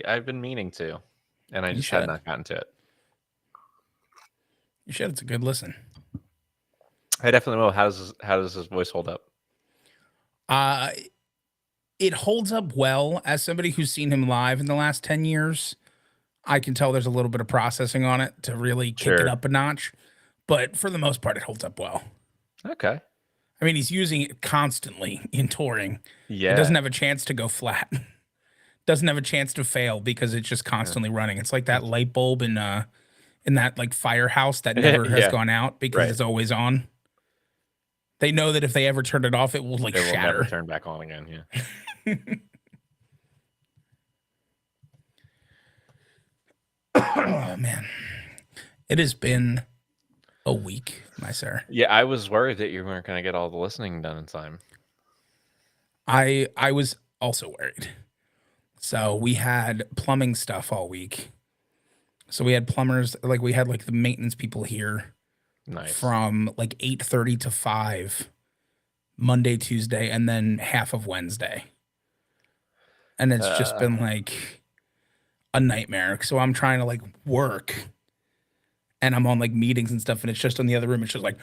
I've been meaning to, and I You just had should. not gotten to it. You should. It's a good listen. I definitely will. How does his voice hold up? Uh, it holds up well. As somebody who's seen him live in the last 10 years, I can tell there's a little bit of processing on it to really kick it Sure. up a notch. But for the most part, it holds up well. Okay. I mean, he's using it constantly in touring. It doesn't Yeah. have a chance to go flat. Doesn't have a chance to fail because it's just Yeah. constantly running. It's like that light bulb in that like firehouse that never has Yeah. gone out because Right. it's always on. They know that if they ever turn it off, it will like It will never shatter. turn back on again. Yeah. Oh man, it has been a week, my sir. Yeah. I was worried that you weren't going to get all the listening done in time. I was also worried. So we had plumbing stuff all week. So we had plumbers, like we had like the maintenance people here Nice. from like 8:30 to 5 Monday, Tuesday, and then half of Wednesday. And it's just Uh, been like a nightmare. So I'm trying to like work and I'm on like meetings and stuff, and it's just in the other room. It's just like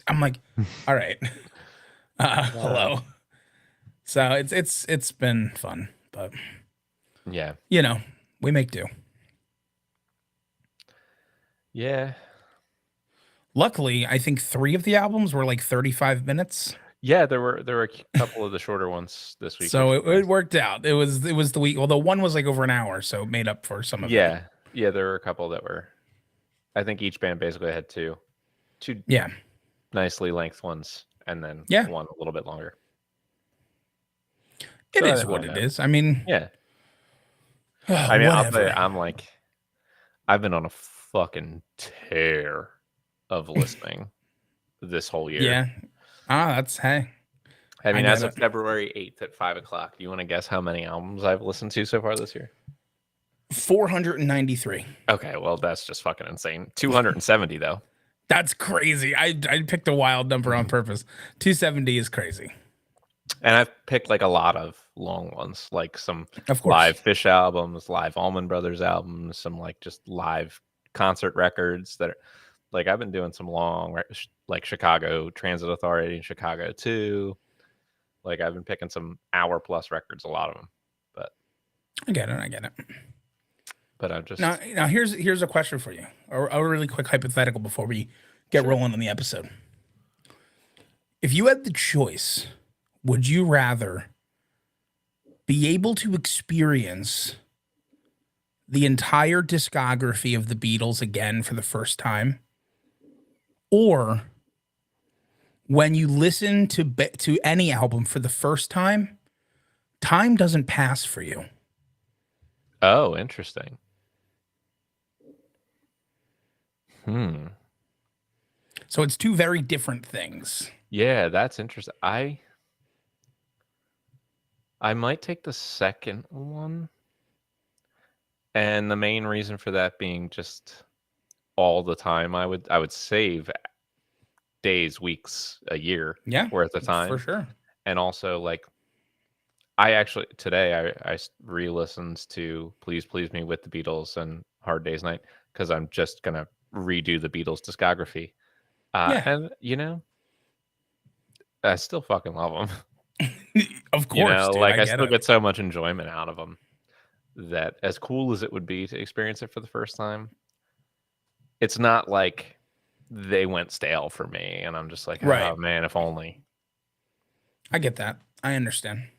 I'm like, all right, uh, hello. So it's been fun, but yeah. you know, we make do. Yeah. Luckily, I think 3 of the albums were like 35 minutes. Yeah. There were a couple of the shorter ones this week, So which was it nice. worked out. It was the week. Although one was like over an hour, so it made up for some of it. Yeah. Yeah. There were a couple that were. I think each band basically had two Yeah. nicely length ones, and then Yeah. one a little bit longer. It So I is didn't what mind it that. is. I mean, Yeah. I mean, I'll tell you, whatever. I've been on a fucking tear of listening this whole year. Yeah. Ah, that's hey. I I mean, get as it. of February 8th at 5 o'clock, do you want to guess how many albums I've listened to so far this year? 493. Okay, well, that's just fucking insane. 270, though. That's crazy. I picked a wild number on purpose. 270 is crazy. And I've picked like a lot of long ones, like some Of course. live Fish albums, live Allman Brothers albums, some like just live concert records that are like I've been doing some long, like Chicago Transit Authority in Chicago too. Like I've been picking some hour plus records, a lot of them. But I get it. I get it. I'm Now, just here's a question for you. A really quick hypothetical before we get sure. rolling on the episode. If you had the choice, would you rather be able to experience the entire discography of the Beatles again for the first time, or when you listen to any album for the first time, time doesn't pass for you? Oh, interesting. Hmm. So it's two very different things. Yeah, that's interesting. I might take the second one. And the main reason for that being just all the time I would save days, weeks, a year Yeah, worth of for time. sure. And also like I actually today I re-listened to Please Please Me with the Beatles and Hard Day's Night because I'm just gonna redo the Beatles discography. Yeah, And I still fucking love them. of course, dude. Like I I get still it. get so much enjoyment out of them that as cool as it would be to experience it for the first time, it's not like they went stale for me and I'm just like, Right. oh man, if only. I get that. I understand.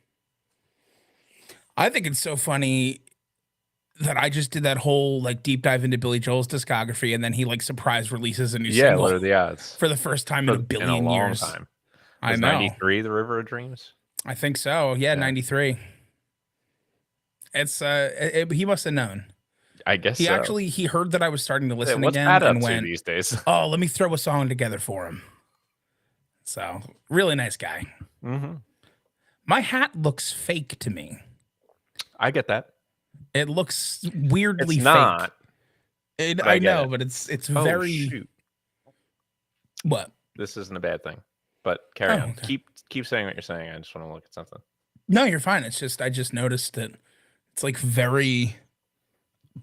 I think it's so funny that I just did that whole like deep dive into Billy Joel's discography, and then he like surprise releases a new Yeah, what single are the odds? for the first time in a In a billion long years. time. I Was know. 93 The River of Dreams? I think so. Yeah, Yeah. 93. It's he must have known. I guess He so. actually he heard that I was starting to listen What's again Pat up and to went, these days? "Oh, let me throw a song together for him." So, really nice guy. Hmm. My hat looks fake to me. I get that. It looks It's weirdly fake. not, but I I get know, it. but it's Oh very shoot. what? This isn't a bad thing. But carry Oh, on. okay. Keep saying what you're saying. I just want to look at something. No, you're fine. It's just I just noticed that it's like very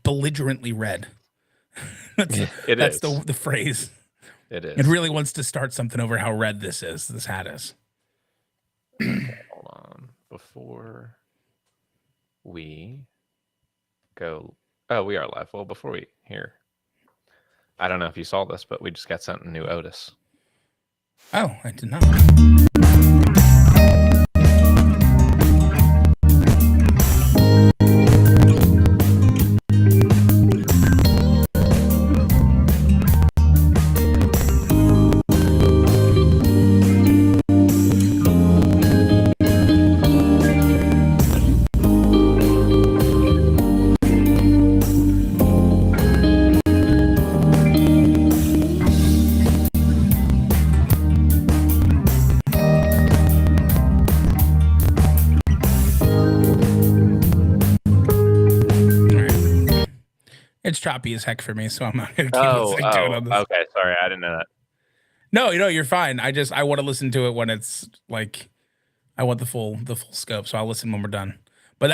belligerently red. that's It that's is. the phrase. It It is. really wants to start something over how red this is. This hat is. Okay, hold on. Before we go, oh, we are live. Well, before we here, I don't know if you saw this, but we just got sent a new Otis. Oh, I did not. All right. It's choppy as heck for me, so I'm not gonna keep Oh, listening to it oh, on this. okay. Sorry, I didn't know that. No, you're fine. I want to listen to it when it's like I want the full scope, so I'll listen when we're done. But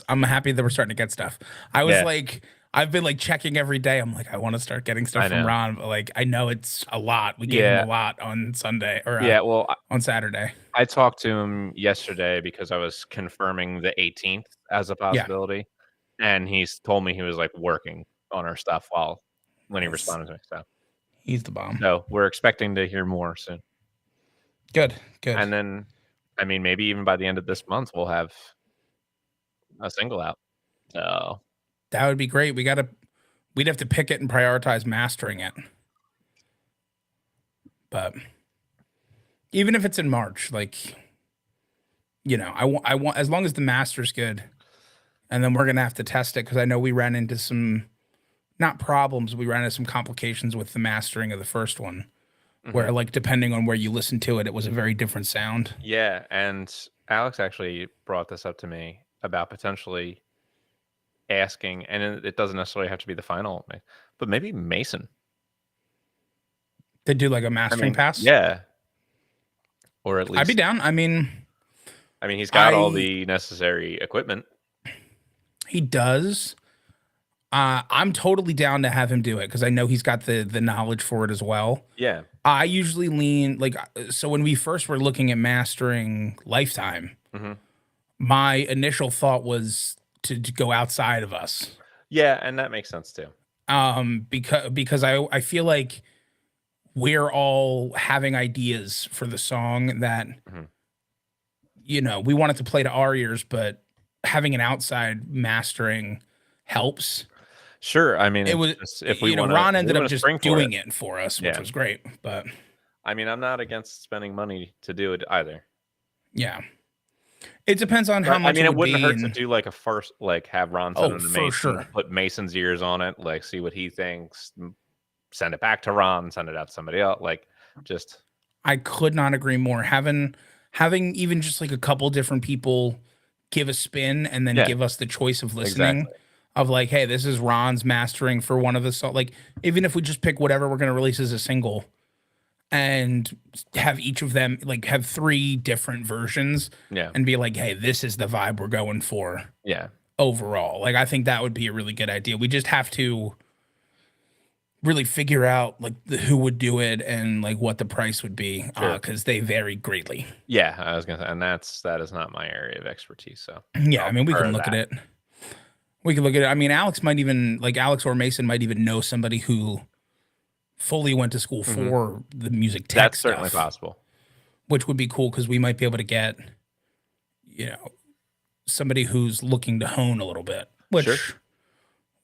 I'm happy that we're starting to get stuff. I was Yeah, like I've been like checking every day. I'm like I want to start getting stuff I from know. Ron, but like I know it's a lot. We gave him Yeah, a lot on Sunday or yeah. Well, on Saturday. I talked to him yesterday because I was confirming the 18th as a Yeah. possibility, and he's told me he was like working on our stuff while when he Nice. responded to me. He's the bomb. So we're expecting to hear more soon. Good. Good. And then, I mean, maybe even by the end of this month, we'll have a single out. So That would be great. We'd have to pick it and prioritize mastering it. But even if it's in March, like I want as long as the master's good, and then we're gonna have to test it because I know we ran into some not problems, we ran into some complications with the mastering of the first one, where like depending on where you listen to it, it was a very different sound. yeah, and Alex actually brought this up to me about potentially asking, and it doesn't necessarily have to be the final, but maybe Mason. They do like a I mastering mean, pass. yeah, or at I'd be least, down. I mean, he's got all I the necessary equipment. he does. I'm totally down to have him do it because I know he's got the knowledge for it as well. Yeah. I usually lean like so when we first were looking at mastering Lifetime, hmm my initial thought was to go outside of us. Yeah, and that makes sense too. Because I feel like we're all having ideas for the song that hmm we want it to play to our ears, but having an outside mastering helps. Sure. I mean, It it's was just if we want to, Ron if we ended up want to just spring for it. doing it for us, which Yeah. was great. But I mean, I'm not against spending money to do it either. yeah, it depends on how But I much mean, it it would wouldn't be, hurt to and do like a first, like have Ron send oh, him to for Mason, sure. put Mason's ears on it, like see what he thinks, send it back to Ron, send it out to somebody else. Like just, I could not agree more. Having even just like a couple different people give a spin and then yeah, give us the choice of listening exactly. of like, hey, this is Ron's mastering for one of the songs. Like, even if we just pick whatever we're gonna release as a single and have each of them like have three different versions Yeah. and be like, hey, this is the vibe we're going for Yeah. overall. Like, I think that would be a really good idea. We just have to really figure out like who would do it and like what the price would be Sure. because they vary greatly. Yeah. I was gonna say, and that is not my area of expertise. So Yeah, I I'll mean, we defer can look at that. it. We can look at it. I mean, Alex or Mason might even know somebody who fully went to school hmm for the music tech That's certainly stuff, possible. which would be cool because we might be able to get, you know, somebody who's looking to hone a little bit, Sure. which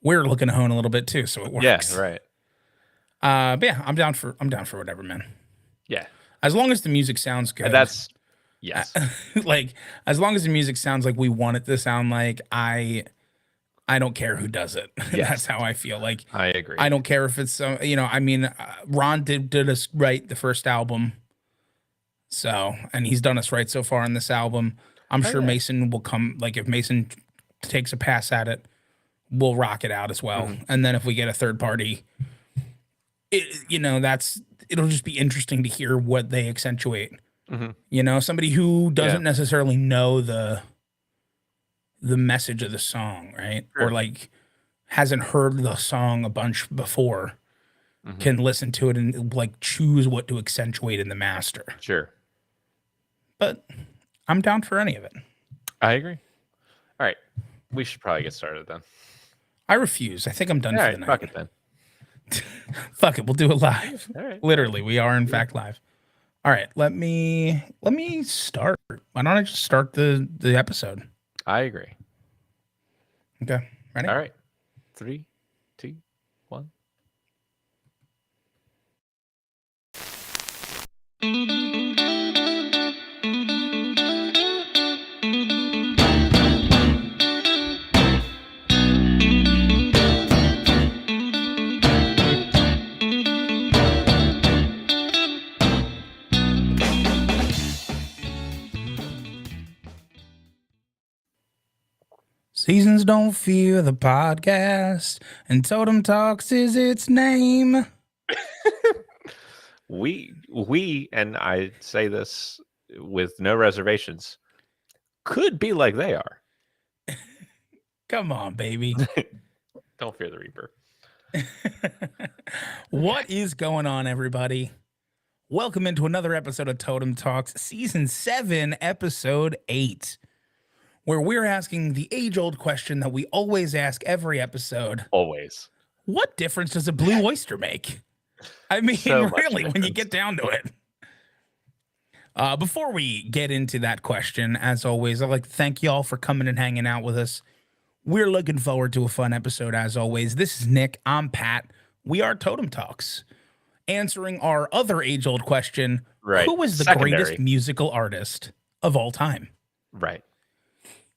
we're looking to hone a little bit too, so it Yeah. works. Right. But yeah, I'm down for whatever, man. Yeah. As long as the music sounds And good. that's yes. Like as long as the music sounds like we want it to sound like, I don't care who does it. Yes. That's how I feel. Like I agree. I don't care if it's I mean, Ron did us right the first album, so and he's done us right so far in this album. I'm Oh, sure yeah. Mason will come. Like if Mason takes a pass at it, we'll rock it out as well. Mhm. And then if we get a third party, it'll just be interesting to hear what they accentuate You know, somebody who Yeah, doesn't necessarily know the message of the song, right? Or sure. like hasn't heard the song a bunch before Hmm. can listen to it and like choose what to accentuate in the master. Sure. But I'm down for any of it. I agree. All right. We should probably get started then. I refuse. I think I'm done All for right. the night. Fuck it then. Fuck it, we'll do it live. All right. All right. Literally, we are in Yeah. fact live. All right, let me start. Why don't I just start the episode? I agree. Okay, ready? All right. 3, 2, 1. Seasons Don't Fear the podcast, and Totem Talks is its name. We and I say this with no reservations, could be like they are. Come on, baby. Don't fear the Reaper. What is going on, everybody? Welcome into another episode of Totem Talks, Season 7, Episode 8, where we're asking the age-old question that we always ask every episode. Always. What difference does a blue oyster make? I mean, So much really, when you difference. get down to it. Before we get into that question, as always, I'd like to thank y'all for coming and hanging out with us. We're looking forward to a fun episode, as always. This is Nick. I'm Pat. We are Totem Talks, answering our other age-old question, Right. who is the Secondary. greatest musical artist of all time? Right.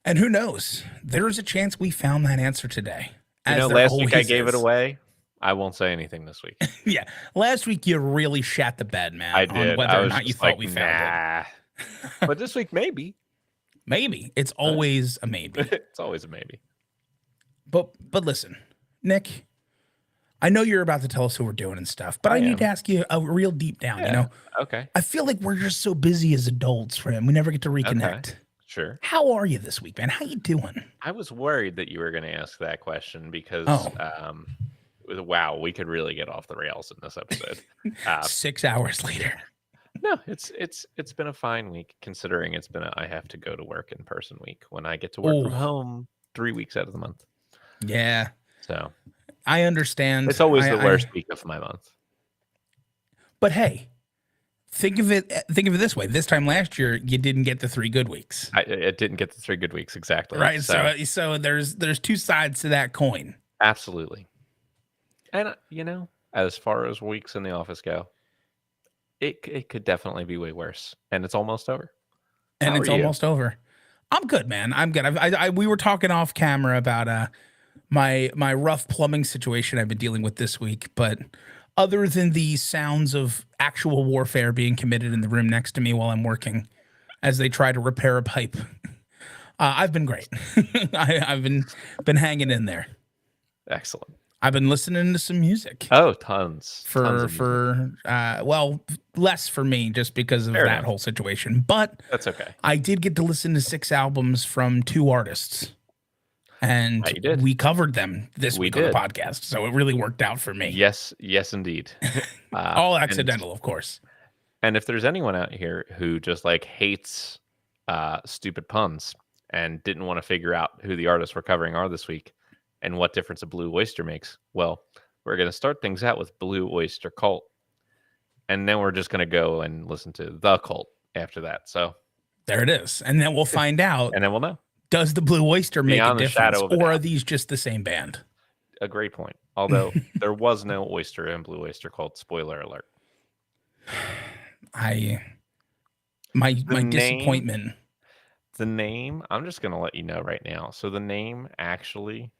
And who knows? There's a chance we found that answer today. You as know, there last week I always gave it is. away. I won't say anything this week. Yeah. Last week, you really shat the bed, man, I on did. whether I or was not you just thought like, we found it. nah. But this week, maybe. Maybe. It's always a maybe. It's always a maybe. But listen, Nick, I know you're about to tell us who we're doing and stuff, but I need to ask you a real deep down, you know? Okay. I feel like we're just so busy as adults, friend. We never get to reconnect. Okay. Sure. How are you this week, man? How you doing? I was worried that you were going to ask that question because, wow, we could really get off the rails in this episode. 6 hours later. No, it's been a fine week considering it's been I have to go to work in person week when I get to work from home 3 weeks out of the month. Yeah. So I understand. it's always the worst week of my month. But hey, think of it this way. This time last year, you didn't get the 3 good weeks. It didn't get the 3 good weeks exactly. Right. So there's 2 sides to that coin. Absolutely. And you know, as far as weeks in the office go, it could definitely be way worse. And it's almost over. And it's almost over. I'm good, man. I'm good. We were talking off camera about my rough plumbing situation I've been dealing with this week, but other than the sounds of actual warfare being committed in the room next to me while I'm working as they try to repair a pipe, I've been great. I've been hanging in there. Excellent. I've been listening to some music. Oh, tons. Well, less for me just because of that whole situation. But that's okay. I did get to listen to 6 albums from 2 artists. And we covered them this week on the podcast. So it really worked out for me. Yes, indeed. All accidental, of course. And if there's anyone out here who just like hates stupid puns and didn't want to figure out who the artists we're covering are this week and what difference a blue oyster makes, well, we're going to start things out with Blue Oyster Cult. And then we're just going to go and listen to The Cult after that. So there it is. And then we'll find out. And then we'll know. Does the Blue Oyster make a difference, or are these just the same band? A great point. Although there was no oyster in Blue Oyster Cult. Spoiler alert. My disappointment. The name, I'm just going to let you know right now. So the name actually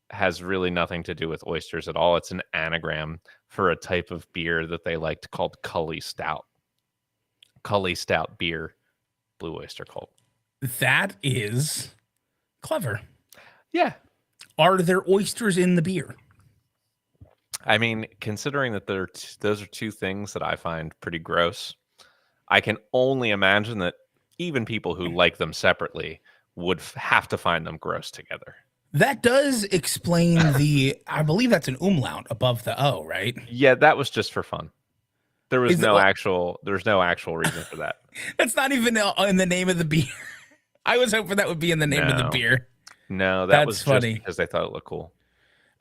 has really nothing to do with oysters at all. It's an anagram for a type of beer that they liked called Cully Stout. Cully Stout beer, Blue Oyster Cult. That is clever. Yeah. Are there oysters in the beer? I mean, considering that those are 2 things that I find pretty gross, I can only imagine that even people who like them separately would have to find them gross together. That does explain I believe that's an umlaut above the O, right? Yeah, that was just for fun. Is it, well, There's no actual reason for that. that's not even in the name of the beer. I was hoping that would be in the name of the No. beer. No, that That's was just funny. because they thought it looked cool.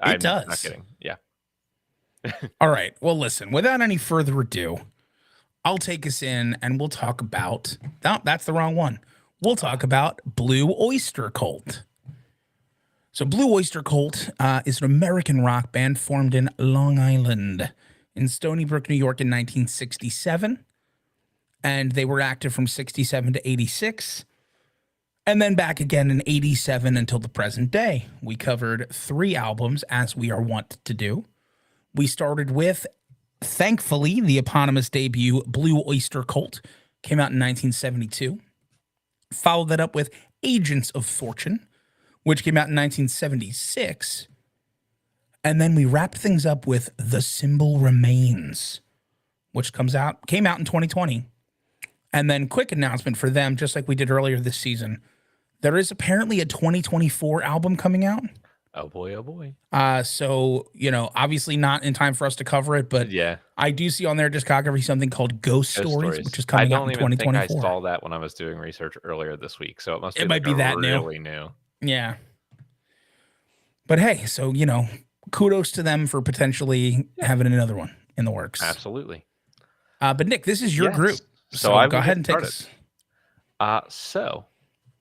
It I'm not does. kidding. Yeah. All right. Well, listen, without any further ado, I'll take us in and we'll talk about. No, that's the wrong one. We'll talk about Blue Oyster Cult. So, Blue Oyster Cult is an American rock band formed in Long Island in Stony Brook, New York in 1967. And they were active from 67 to 86. And then back again in 87 until the present day. We covered 3 albums, as we are wont to do. We started with, thankfully, the eponymous debut, Blue Oyster Cult, came out in 1972. Followed that up with Agents of Fortune, which came out in 1976. And then we wrapped things up with The Symbol Remains, which came out in 2020. And then quick announcement for them, just like we did earlier this season. There is apparently a 2024 album coming out. Oh boy, oh boy. So, obviously not in time for us to cover it, but Yeah. I do see on their discography something called Ghost Stories, which is I coming out don't in even think I 2024. saw that when I was doing research earlier this week, so it must be It like might be a that new. really new. Yeah. But hey, so, kudos to them for potentially having another one in the works. Absolutely. But Nick, this is your group. So I go will ahead get and take started. us. So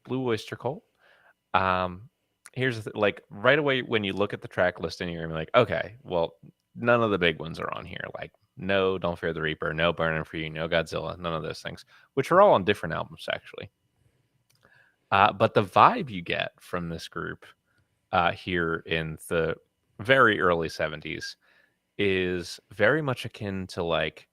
Blue Oyster Cult. Here's like right away when you look at the track listing, you're gonna be like, okay, well, none of the big ones are on here. Like, no, Don't Fear the Reaper, no Burning for You, no Godzilla, none of those things, which are all on different albums actually. But the vibe you get from this group here in the very early 70s is very much akin to like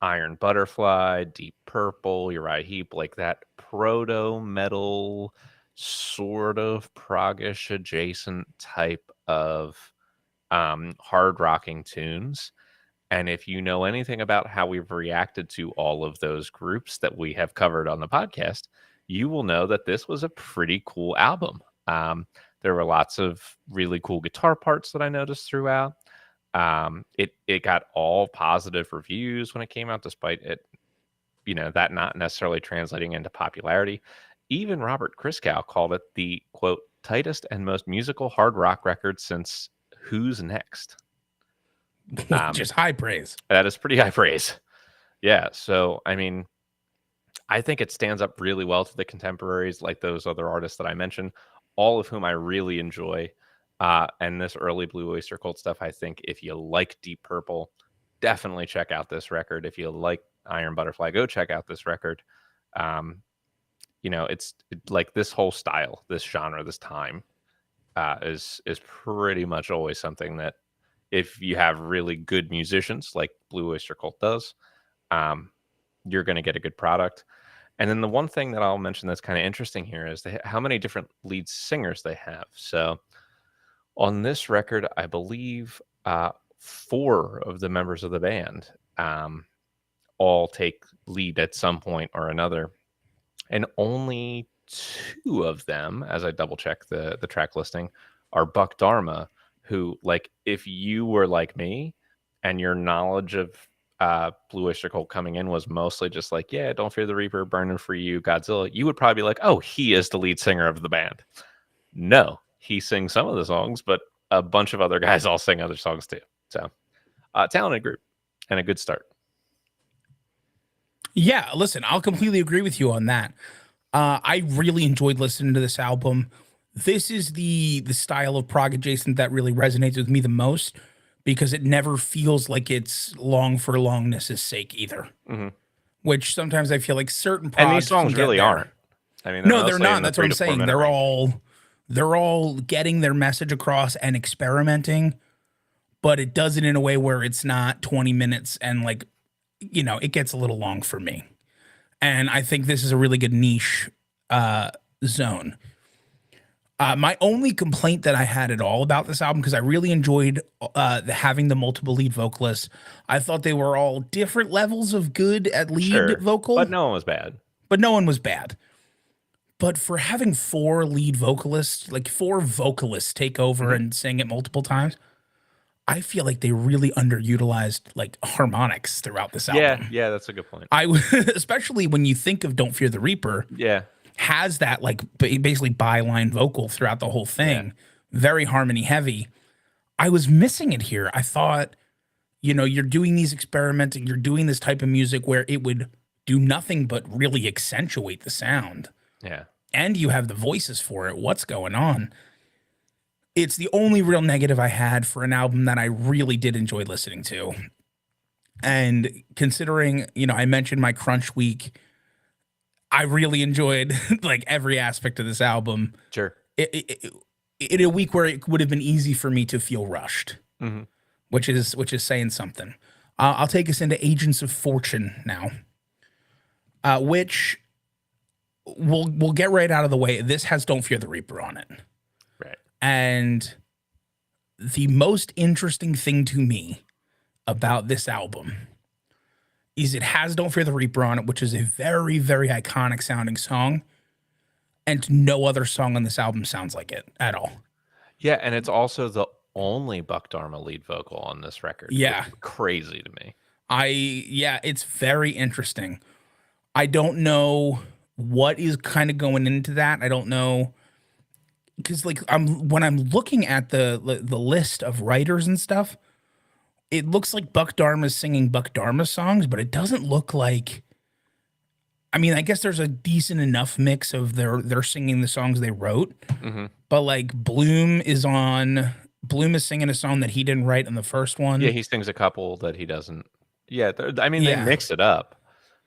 Iron Butterfly, Deep Purple, Uriah Heep, like that proto metal sort of proggish adjacent type of hard rocking tunes. And if you know anything about how we've reacted to all of those groups that we have covered on the podcast, you will know that this was a pretty cool album. There were lots of really cool guitar parts that I noticed throughout. It got all positive reviews when it came out, despite it, that not necessarily translating into popularity. Even Robert Christgau called it the quote tightest and most musical hard rock record since Who's Next. Just high praise. That is pretty high praise. Yeah. So, I mean, I think it stands up really well to the contemporaries, like those other artists that I mentioned, all of whom I really enjoy. And this early Blue Oyster Cult stuff, I think if you like Deep Purple, definitely check out this record. If you like Iron Butterfly, go check out this record. It's like this whole style, this genre, this time is pretty much always something that if you have really good musicians like Blue Oyster Cult does, you're going to get a good product. And then the one thing that I'll mention that's kind of interesting here is how many different lead singers they have. So on this record, I believe 4 of the members of the band all take lead at some point or another. And only 2 of them, as I double check the track listing, are Buck Dharma, who, like, if you were like me and your knowledge of Blue Oyster Cult coming in was mostly just like, yeah, Don't Fear the Reaper, Burning for You, Godzilla, you would probably be like, oh, he is the lead singer of the band. No, he sings some of the songs, but a bunch of other guys all sing other songs too. So, talented group and a good start. Yeah, listen, I'll completely agree with you on that. I really enjoyed listening to this album. This is the style of prog adjacent that really resonates with me the most because it never feels like it's long for longness' sake either. Mm-hmm. Which sometimes I feel like certain prog And these songs really there. aren't. I mean, No, they're not. The That's what I'm 3 to 4 saying. minute range. They're all getting their message across and experimenting, but it does it in a way where it's not 20 minutes and like, it gets a little long for me. And I think this is a really good niche zone. My only complaint that I had at all about this album, because I really enjoyed having the multiple lead vocalists. I thought they were all different levels of good at lead Sure, vocal, but no one was bad. but no one was bad. But for having four lead vocalists, like four vocalists take over Mhm. and sing it multiple times, I feel like they really underutilized like harmonics throughout this Yeah, album. yeah, that's a good point. I especially when you think of "Don't Fear the Reaper," Yeah, has that like basically byline vocal throughout the whole yeah, thing, very harmony heavy. I was missing it here. I thought, you're doing these experimenting, you're doing this type of music where it would do nothing but really accentuate the sound, yeah. and you have the voices for it. What's going on? It's the only real negative I had for an album that I really did enjoy listening to. And considering, I mentioned my crunch week, I really enjoyed like every aspect of this album. Sure. In a week where it would have been easy for me to feel rushed, Mhm. which is saying something. I'll take us into Agents of Fortune now, which we'll get right out of the way. This has Don't Fear the Reaper on it. Right. And the most interesting thing to me about this album is it has Don't Fear the Reaper on it, which is a very, very iconic sounding song. And no other song on this album sounds like it at all. Yeah, and it's also the only Buck Dharma lead vocal on this record, which Yeah. is crazy to me. Yeah, it's very interesting. I don't know what is kind of going into that. I don't know because like when I'm looking at the list of writers and stuff, it looks like Buck Dharma's singing Buck Dharma songs, but it doesn't look like. I mean, I guess there's a decent enough mix of they're singing the songs they wrote, Mhm. but like Bloom is singing a song that he didn't write in the first Yeah, one. he sings a couple that he doesn't. Yeah, I mean, they Yeah, mix it up,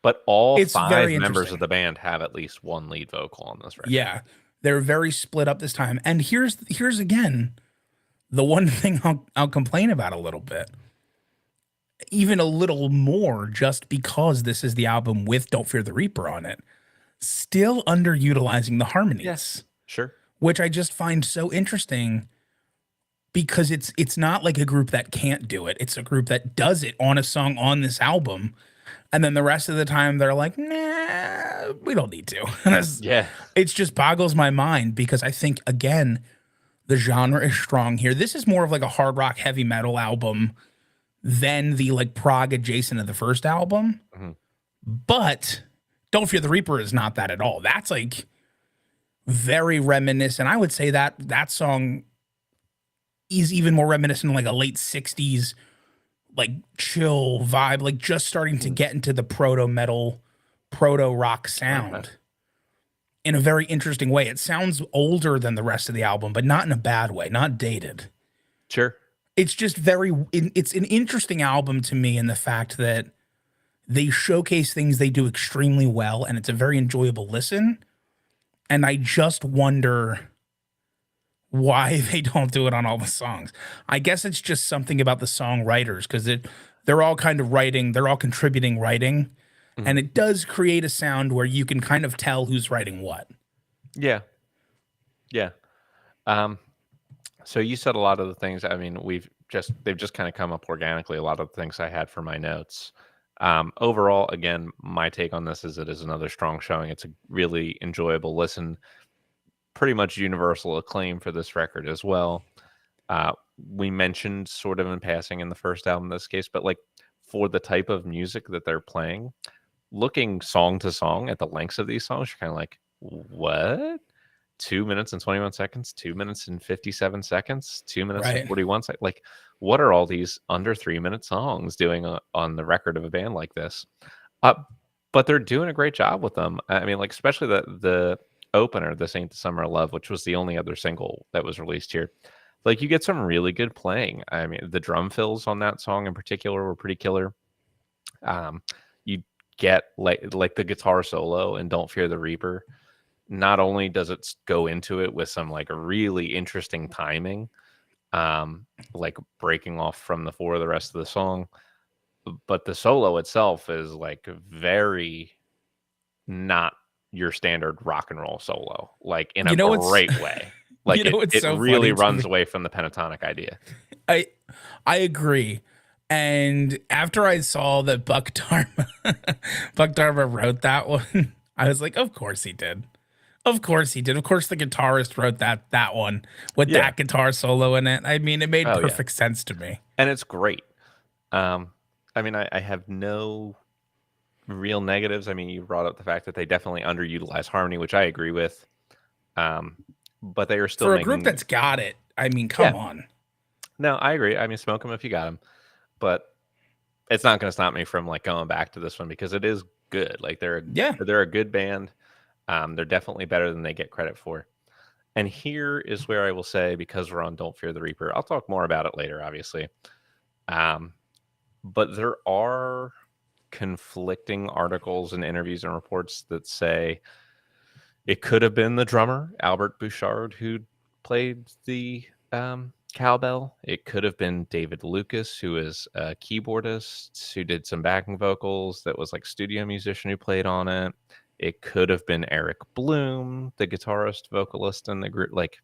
but all it's 5 very members of interesting. the band have at least one lead vocal on this record. Yeah, they're very split up this time. And here's again the one thing I'll complain about a little bit, even a little more, just because this is the album with Don't Fear the Reaper on it. Still underutilizing the harmonies, Sure. which I just find so interesting because it's not like a group that can't do it. It's a group that does it on a song on this album. And then the rest of the time they're like, nah, we don't need to. Yeah. It's just boggles my mind because I think again, the genre is strong here. This is more of like a hard rock heavy metal album than the like prog adjacent of the first album. Mhm. But Don't Fear the Reaper is not that at all. That's like very reminiscent. I would say that song is even more reminiscent of like a late 60s like chill vibe, like just starting to get into the proto metal, proto rock sound. Okay. In a very interesting way. It sounds older than the rest of the album, but not in a bad way, not dated. Sure. It's just it's an interesting album to me in the fact that they showcase things they do extremely well and it's a very enjoyable listen. And I just wonder why they don't do it on all the songs. I guess it's just something about the songwriters because they're all kind of writing, they're all contributing writing. And Mhm. it does create a sound where you can kind of tell who's writing what. Yeah. Yeah. Um, so you said a lot of the things. I mean, they've just kind of come up organically. A lot of the things I had for my notes. Overall, again, my take on this is it is another strong showing. It's a really enjoyable listen. Pretty much universal acclaim for this record as well. Uh, we mentioned sort of in passing in the first album in this case, but like for the type of music that they're playing, looking song to song at the lengths of these songs, you're kind of like, what? 2 minutes and 21 seconds, 2 minutes and 57 seconds, 2 minutes and Right. 41 seconds. Like, what are all these under 3 minute songs doing on the record of a band like this? Uh, but they're doing a great job with them. I mean, like, especially the opener, This Ain't the Summer of Love, which was the only other single that was released here. Like, you get some really good playing. I mean, the drum fills on that song in particular were pretty killer. You get like the guitar solo and Don't Fear the Reaper. Not only does it go into it with some like really interesting timing, like breaking off from the four of the rest of the song, but the solo itself is like very not your standard rock and roll solo, like in a You know what's great way. Like It's it so really funny to runs me. away from the pentatonic idea. I I agree. And after I saw that Buck Dharma Buck Dharma wrote that one, I was like, of course he did. Of course he did. Of course the guitarist wrote that one with Yeah. that guitar solo in it. I mean, it made Oh yeah. perfect sense to me. And it's great. Um, I mean, I have no real negatives. I mean, you brought up the fact that they definitely underutilize harmony, which I agree with. Um, but they are still For a group making. that's got it, I mean, Yeah, come on. no, I agree. I mean, smoke them if you got them, but it's not going to stop me from like going back to this one because it is good. Like Yeah. they're a good band. They're definitely better than they get credit for. And here is where I will say, because we're on Don't Fear the Reaper, I'll talk more about it later, obviously. Um, but there are conflicting articles and interviews and reports that say it could have been the drummer, Albert Bouchard, who played the cowbell. It could have been David Lucas, who is a keyboardist, who did some backing vocals, that was like studio musician who played on it. It could have been Eric Bloom, the guitarist, vocalist in the group. Like,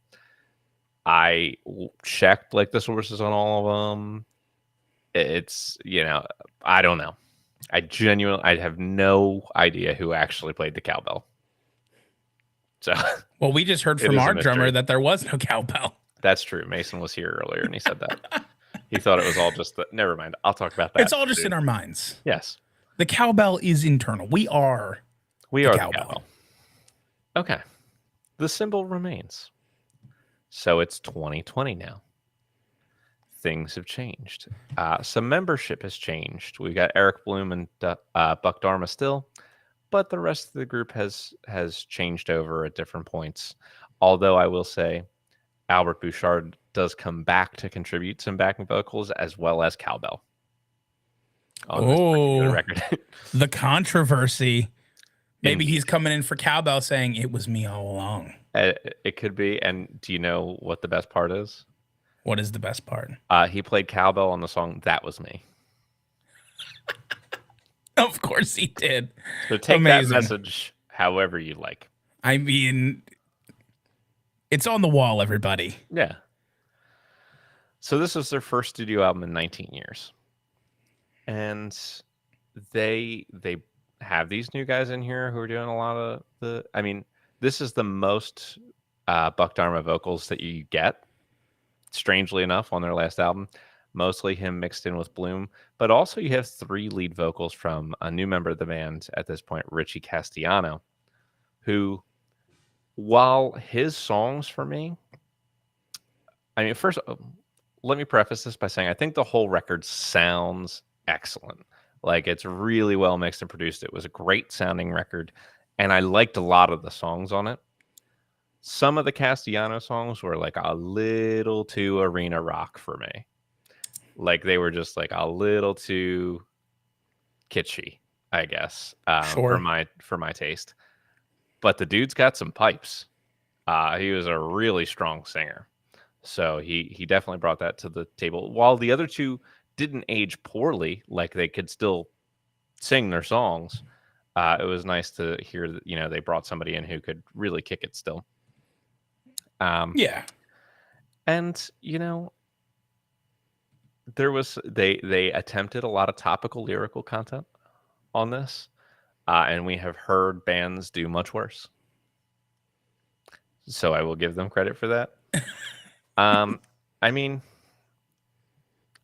checked like the sources on all of them. It's, I don't know. I have no idea who actually played the cowbell. So Well, we just heard it from is a our drummer mystery. that there was no cowbell. That's true. Mason was here earlier and he said that. He thought it was all just never mind. I'll talk about It's that all just soon. in our minds. Yes. The cowbell is internal. We are We the are the cowbell. cowbell. Okay. The symbol remains. So it's 2020 now. Things have changed. Some membership has changed. We got Eric Bloom and Buck Dharma still, but the rest of the group has changed over at different points. Although I will say, Albert Bouchard does come back to contribute some backing vocals as well as cowbell on this particular Oh, record. the controversy. Maybe Indeed. he's coming in for cowbell saying it was me all along. It could be. And do you know what the best part is? What is the best part? He played cowbell on the song That Was Me. Of course he did. So take Amazing. that message however you like. I mean, it's on the wall, everybody. Yeah. So this was their first studio album in 19 years. And they have these new guys in here who are doing a lot of this is the most Buck Dharma vocals that you get, strangely enough, on their last album. Mostly him mixed in with Bloom, but also you have 3 lead vocals from a new member of the band at this point, Richie Castellano, who, while his songs for me, I mean, first, let me preface this by saying I think the whole record sounds excellent. Like, it's really well mixed and produced. It was a great sounding record, and I liked a lot of the songs on it. Some of the Castellano songs were like a little too arena rock for me. Like, they were just like a little too kitschy, I guess, Sure. for my taste. But the dude's got some pipes. He was a really strong singer. So he definitely brought that to the table. While the other two didn't age poorly, like they could still sing their songs, it was nice to hear that, they brought somebody in who could really kick it still. Yeah. And, there was they attempted a lot of topical lyrical content on this, and we have heard bands do much worse. So I will give them credit for that. I mean,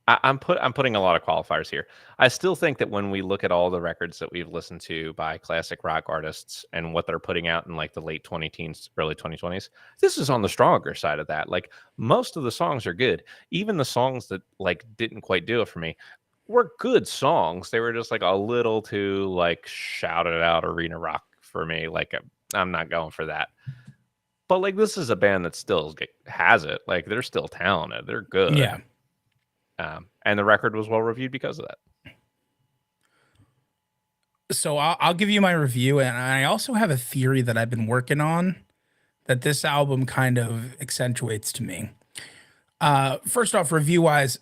I'm putting a lot of qualifiers here. I still think that when we look at all the records that we've listened to by classic rock artists and what they're putting out in like the late 2010s, early 2020s, this is on the stronger side of that. Like, most of the songs are good. Even the songs that like didn't quite do it for me were good songs. They were just like a little too like shouted out arena rock for me. Like, I'm not going for that. But like, this is a band that still has it. Like, they're still talented. They're good. Yeah. And the record was well reviewed because of that. So I'll give you my review, and I also have a theory that I've been working on that this album kind of accentuates to me. First off, review wise,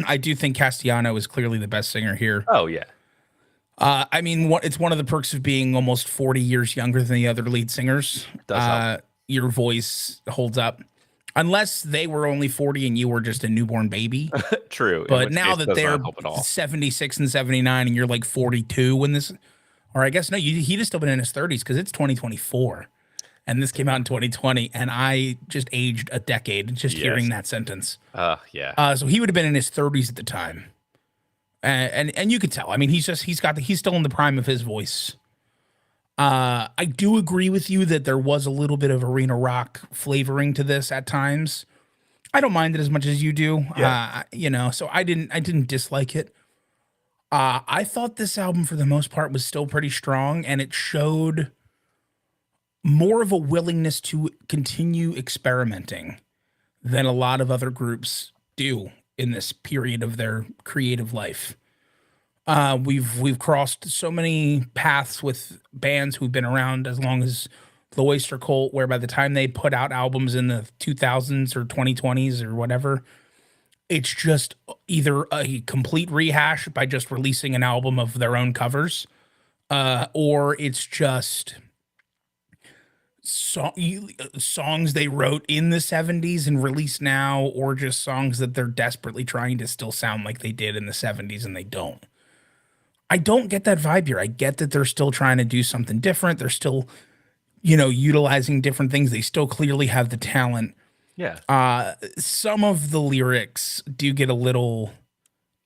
I do think Castellano is clearly the best singer here. Oh yeah. I mean, it's one of the perks of being almost 40 years younger than the other lead singers. Does help. Your voice holds up. Unless they were only 40 and you were just a newborn baby. True, in But which now case that does not they're help at all. 76 and 79 and you're like 42 when this, or I guess no, he'd have still been in his 30s because it's 2024 and this came out in 2020 and I just aged a decade just hearing Yes. that sentence. Yeah. So he would have been in his 30s at the time. And you could tell. I mean, he's still in the prime of his voice. I do agree with you that there was a little bit of arena rock flavoring to this at times. I don't mind it as much as you do. Yeah. So I didn't dislike it. I thought this album for the most part was still pretty strong and it showed more of a willingness to continue experimenting than a lot of other groups do in this period of their creative life. We've crossed so many paths with bands who've been around as long as the Oyster Cult, where by the time they put out albums in the 2000s or 2020s or whatever, it's just either a complete rehash by just releasing an album of their own covers, or it's just songs they wrote in the 70s and release now, or just songs that they're desperately trying to still sound like they did in the 70s and they don't. I don't get that vibe here. I get that they're still trying to do something different. They're still, utilizing different things. They still clearly have the talent. Yeah. Some of the lyrics do get a little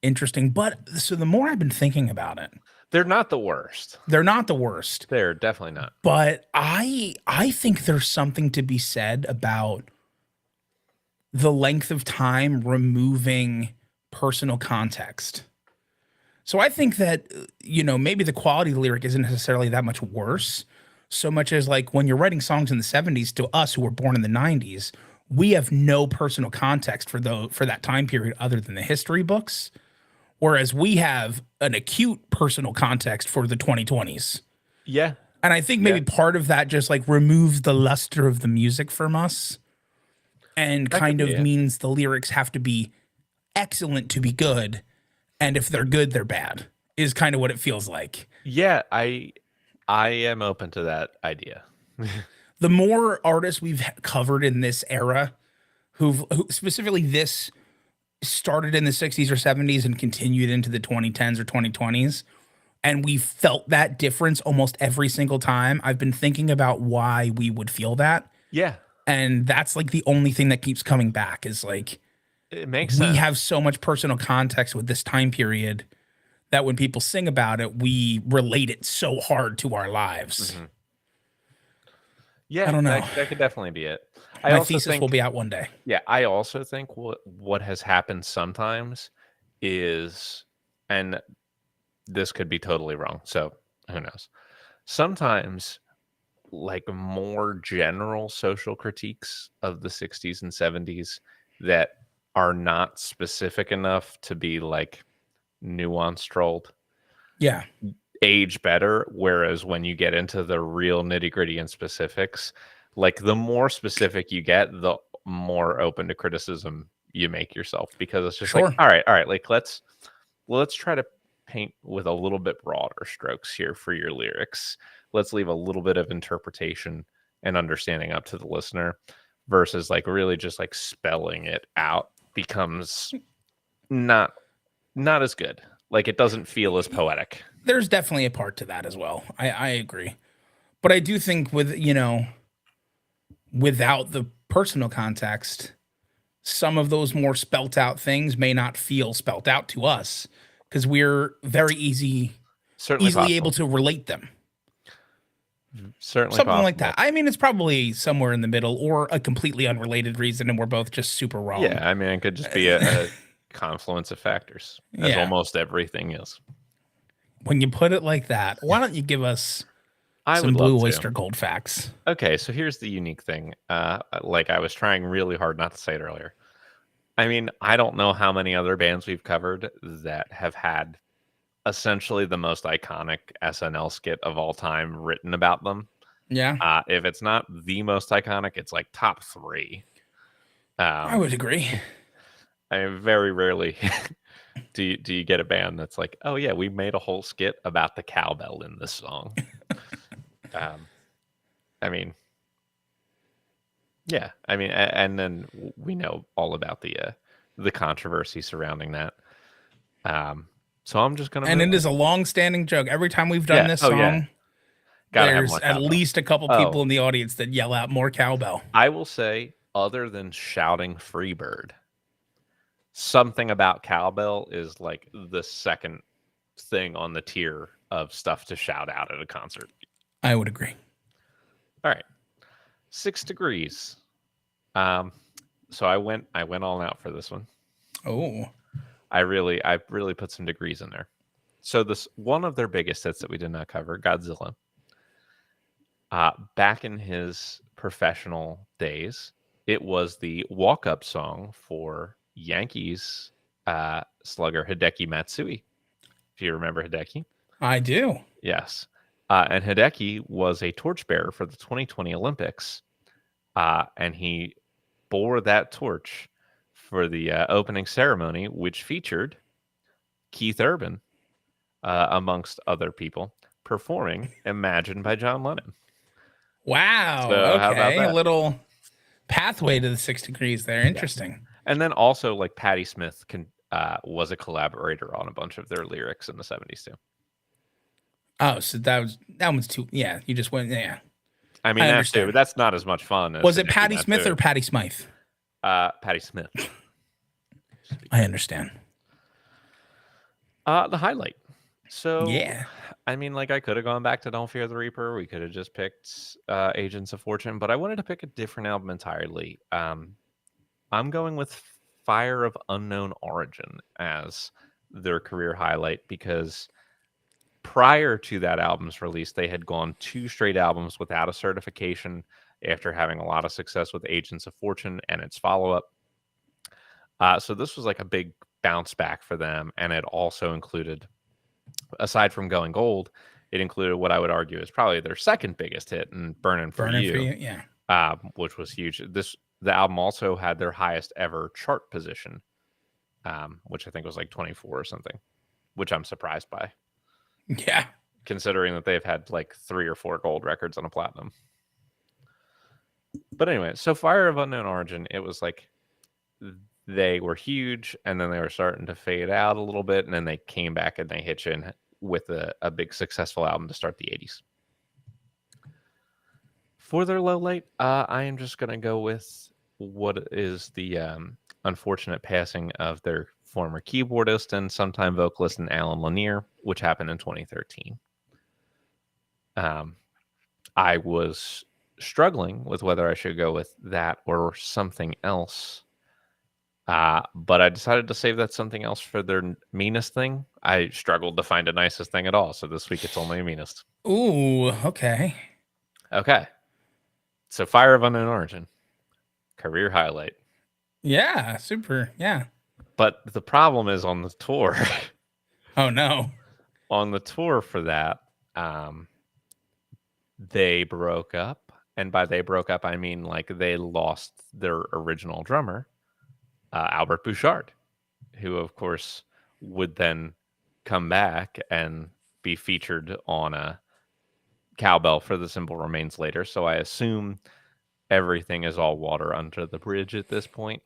interesting, but so the more I've been thinking about it, They're not the worst. they're not the worst. They're definitely not. But I think there's something to be said about the length of time removing personal context. So I think that maybe the quality of the lyric isn't necessarily that much worse, so much as like when you're writing songs in the 70s to us who were born in the 90s, we have no personal context for that time period other than the history books, whereas we have an acute personal context for the 2020s. Yeah. And I think Yeah. maybe part of that just like removes the luster of the music from us and That could kind be of it. means the lyrics have to be excellent to be good. And if they're good, they're bad, is kind of what it feels like. Yeah, I am open to that idea. The more artists we've covered in this era, who specifically this started in the 60s or 70s and continued into the 2010s or 2020s, and we felt that difference almost every single time, I've been thinking about why we would feel that. Yeah. And that's like the only thing that keeps coming back is like, It makes we sense. have so much personal context with this time period that when people sing about it, we relate it so hard to our lives. Mhm. Yeah, I don't know. that could definitely be it. I My also thesis think will be out one day. Yeah, I also think what has happened sometimes is, and this could be totally wrong, so who knows. Sometimes like more general social critiques of the 60s and 70s that are not specific enough to be like nuanced trolled Yeah, age better, whereas when you get into the real nitty-gritty and specifics, like the more specific you get, the more open to criticism you make yourself, because it's just like, sure. all right, like let's try to paint with a little bit broader strokes here for your lyrics. Let's leave a little bit of interpretation and understanding up to the listener, versus like really just like spelling it out becomes not as good. Like it doesn't feel as poetic. There's definitely a part to that as well. I agree. But I do think without the personal context, some of those more spelt out things may not feel spelt out to us because we're very Certainly easily possible. able to relate them. Certainly Something possible. like that. I mean, it's probably somewhere in the middle or a completely unrelated reason, and we're both just super wrong. Yeah, I mean, it could just be a confluence of factors, as Yeah. almost everything is. When you put it like that, why don't you give us I some would love Blue to. Oyster Gold facts? Okay, so here's the unique thing. Like I was trying really hard not to say it earlier. I mean, I don't know how many other bands we've covered that have had essentially the most iconic SNL skit of all time written about them. Yeah, If it's not the most iconic, it's like top 3. I would agree. I very rarely do you get a band that's like, oh yeah, we made a whole skit about the cowbell in this song. I mean, Yeah, I mean, and then we know all about the controversy surrounding that. So I'm just gonna And move it on. is a long-standing joke. Every time we've done Yeah. this Oh yeah. song, Gotta have there's more at cowbell. least a couple people Oh, in the audience that yell out more cowbell. I will say, other than shouting "Freebird," something about cowbell is like the second thing on the tier of stuff to shout out at a concert. I would agree. All right, 6 degrees. Um, so I went all out for this one. Oh, I really put some degrees in there. So this one of their biggest hits that we did not cover, Godzilla. Back in his professional days, it was the walk-up song for Yankees slugger Hideki Matsui. If you remember Hideki, I do. yes. And Hideki was a torchbearer for the 2020 Olympics, and he bore that torch for the opening ceremony, which featured Keith Urban, amongst other people, performing "Imagine" by John Lennon. Wow. So how about Okay. A that? little pathway to the 6 degrees there. Yeah. Interesting. And then also like Patti Smith was a collaborator on a bunch of their lyrics in the 70s too. Oh, so that one's too. Yeah, you just went. Yeah, I mean I that too, but understand. that's not as much fun as Was it Hideki Patty Smith or Matsui. Patty Smythe? Patti Smith. I understand. The highlight. So, Yeah. I mean, like I could have gone back to Don't Fear the Reaper. We could have just picked Agents of Fortune, but I wanted to pick a different album entirely. I'm going with Fire of Unknown Origin as their career highlight because prior to that album's release, they had gone 2 straight albums without a certification after having a lot of success with Agents of Fortune and its follow up. So this was like a big bounce back for them, and it also included, aside from going gold, it included what I would argue is probably their second biggest hit, and "Burning for Burning for You," you. Yeah. which was huge. The album also had their highest ever chart position, which I think was like 24 or something, which I'm surprised by, Yeah. considering that they've had like 3 or 4 gold records on a platinum. But anyway, so Fire of Unknown Origin, it was like they were huge and then they were starting to fade out a little bit, and then they came back and they hit you in with a big successful album to start the 80s. For their low light, I am just going to go with what is the unfortunate passing of their former keyboardist and sometime vocalist in Alan Lanier, which happened in 2013. I was struggling with whether I should go with that or something else. But I decided to save that something else for their meanest thing. I struggled to find a nicest thing at all. So this week it's only a meanest. Ooh. Okay. Okay. So Fire of Unknown Origin, career highlight. Yeah. Super. Yeah. But the problem is on the tour. Oh no. On the tour for that, they broke up. And by they broke up, I mean like they lost their original drummer, Albert Bouchard, who, of course, would then come back and be featured on a Cowbell for the Simple Remains later. So I assume everything is all water under the bridge at this point.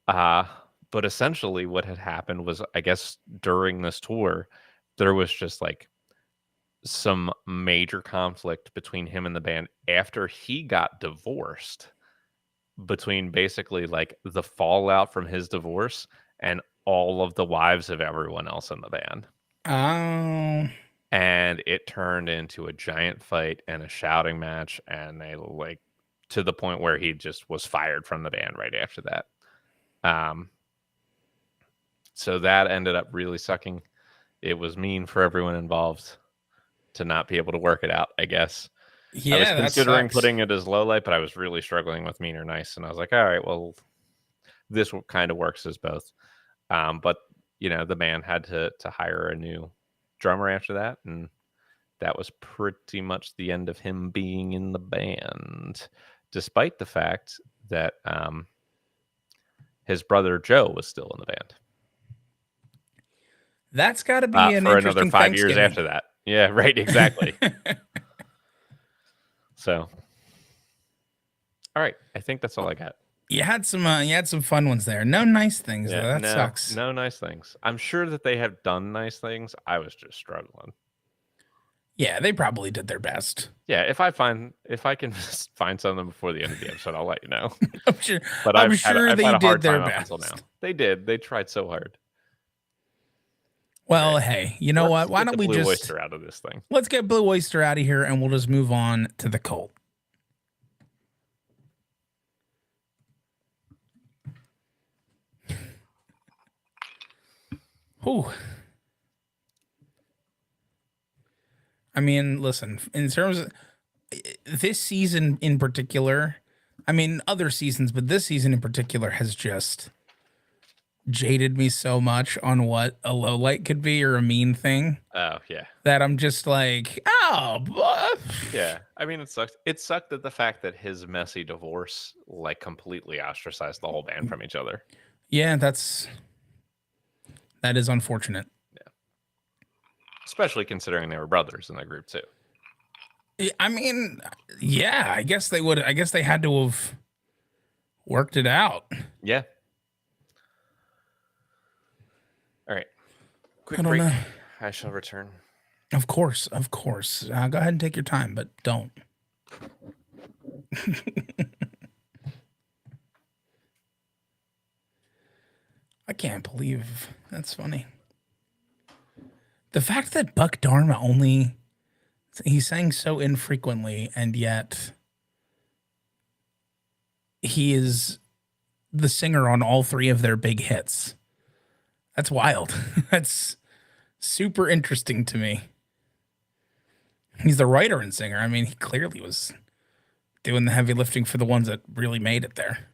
But essentially, what had happened was, I guess, during this tour, there was just like some major conflict between him and the band after he got divorced, between basically like the fallout from his divorce and all of the wives of everyone else in the band. Um. And it turned into a giant fight and a shouting match, and they like, to the point where he just was fired from the band right after that. So that ended up really sucking. It was mean for everyone involved to not be able to work it out, I guess. I was Yeah, that considering sucks. putting it as low light, but I was really struggling with mean or nice, and I was like, all right, well, this kind of works as both. But the band had to hire a new drummer after that, and that was pretty much the end of him being in the band, despite the fact that his brother Joe was still in the band That's got to be an for another interesting 5 years Thanksgiving. after that. Yeah, right, exactly. So, All right, I think that's all I got. You had some fun ones there. No nice things though. That sucks. No nice things. I'm sure that they have done nice things. I was just struggling. Yeah, they probably did their best. Yeah, if I can find something before the end of the episode, I'll let you know. I'm sure. But I'm I've sure had they a hard did their time up best. until now. They did. They tried so hard. Well, Right. hey, you know what? Why Let's get don't the we Blue just Oyster out of this thing? let's get Blue Oyster out of here and we'll just move on to the cult. Whew. I mean, listen, in terms of this season in particular, I mean, other seasons, but this season in particular has just jaded me so much on what a low light could be or a mean thing Oh yeah, that I'm just like, yeah. I mean, it sucks. It sucked that the fact that his messy divorce like completely ostracized the whole band from each other. yeah, that is unfortunate. Yeah, especially considering they were brothers in the group too. I mean, yeah, I guess they would. I guess they had to have worked it out. Yeah. All right. Quick I don't break. know. I shall return. Of course, of course. Go ahead and take your time, but don't. I can't believe that's funny. The fact that Buck Dharma he sang so infrequently, and yet he is the singer on all three of their big hits. That's wild. That's super interesting to me. He's the writer and singer. I mean, he clearly was doing the heavy lifting for the ones that really made it there.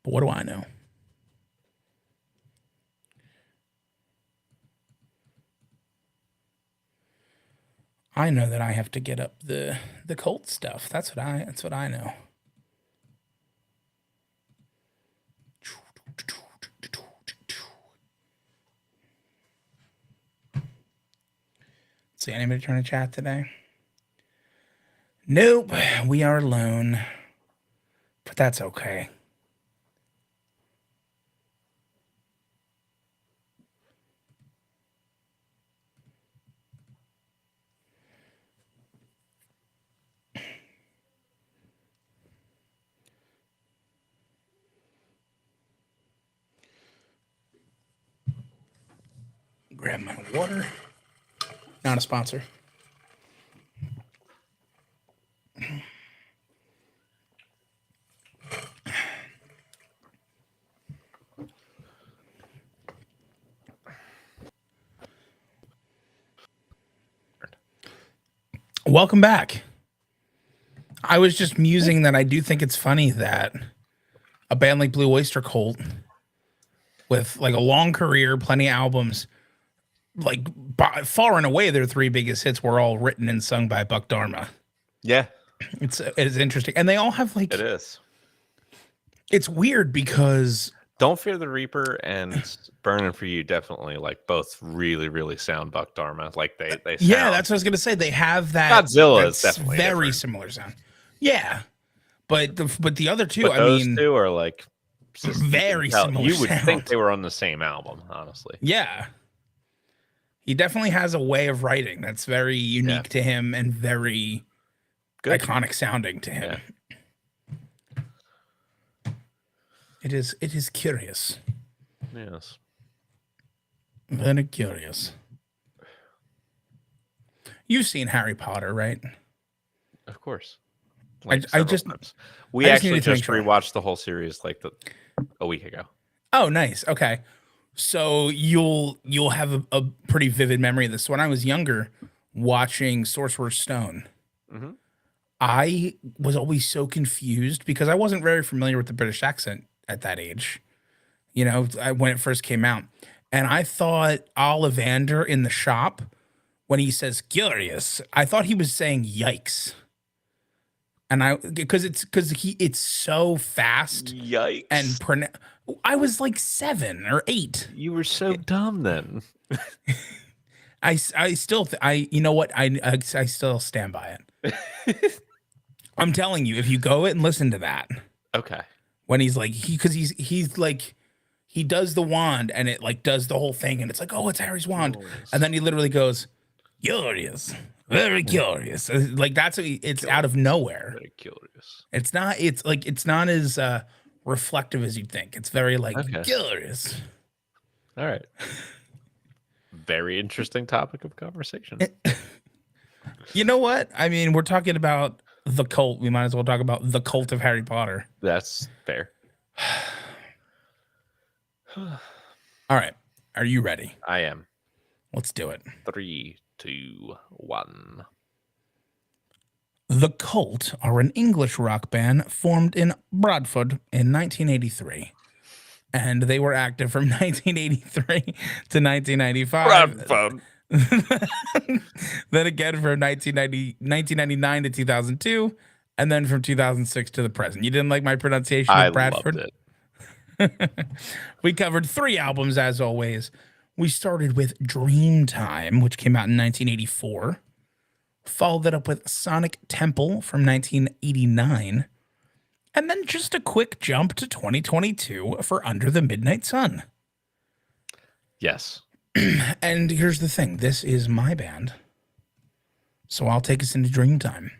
But what do I know? I know that I have to get up the cult stuff. That's what I know. See anybody trying to chat today? Nope, we are alone. But that's okay. Grab my water. Not a sponsor. Welcome back. I was just musing that I do think it's funny that a band like Blue Oyster Cult, with like a long career, plenty of albums, like by far and away their three biggest hits were all written and sung by Buck Dharma. Yeah, It's interesting, and they all have like it is. It's weird because Don't Fear the Reaper and Burning for You definitely like both really sound Buck Dharma. Like they sound. Yeah, that's what I was gonna say. They have that Godzilla is definitely very different. similar sound. Yeah, but the other two, But those two are like just, very similar. You would sound. think they were on the same album, honestly. Yeah, he definitely has a way of writing that's very unique to him and very good, iconic sounding to him. Yeah. It is curious. Yes. Very curious. You've seen Harry Potter, right? Of course. Like We actually just rewatched the whole series like a week ago. Oh, nice. Okay. So you'll have a pretty vivid memory of this. When I was younger, watching Sorcerer's Stone, I was always so confused because I wasn't very familiar with the British accent at that age. You know, when it first came out, and I thought Ollivander in the shop, when he says "curious," I thought he was saying "yikes," and because it's so fast. Yikes! And I was like 7 or 8. You were so dumb then. I still you know what I still stand by it. I'm telling you, if you go and listen to that, Okay. when he's like because he's like he does the wand and it like does the whole thing and it's like, oh, it's Harry's wand, and Curious. then he literally goes, curious, very curious. Like it's out of Curious. nowhere. Very curious. It's not as reflective as you'd think. It's very like Okay. curious. All right. Very interesting topic of conversation. You know what? I mean, we're talking about the cult. We might as well talk about the cult of Harry Potter. That's fair. All right. Are you ready? I am. Let's do it. 3, 2, 1. The Cult are an English rock band formed in Bradford in 1983. And they were active from 1983 to 1995. Bradford. Then again from 1999 to 2002. And then from 2006 to the present. You didn't like my pronunciation I of loved Bradford? it. We covered 3 albums as always. We started with Dreamtime, which came out in 1984. Followed it up with Sonic Temple from 1989. And then just a quick jump to 2022 for Under the Midnight Sun. Yes. And here's the thing, this is my band. So I'll take us into Dreamtime.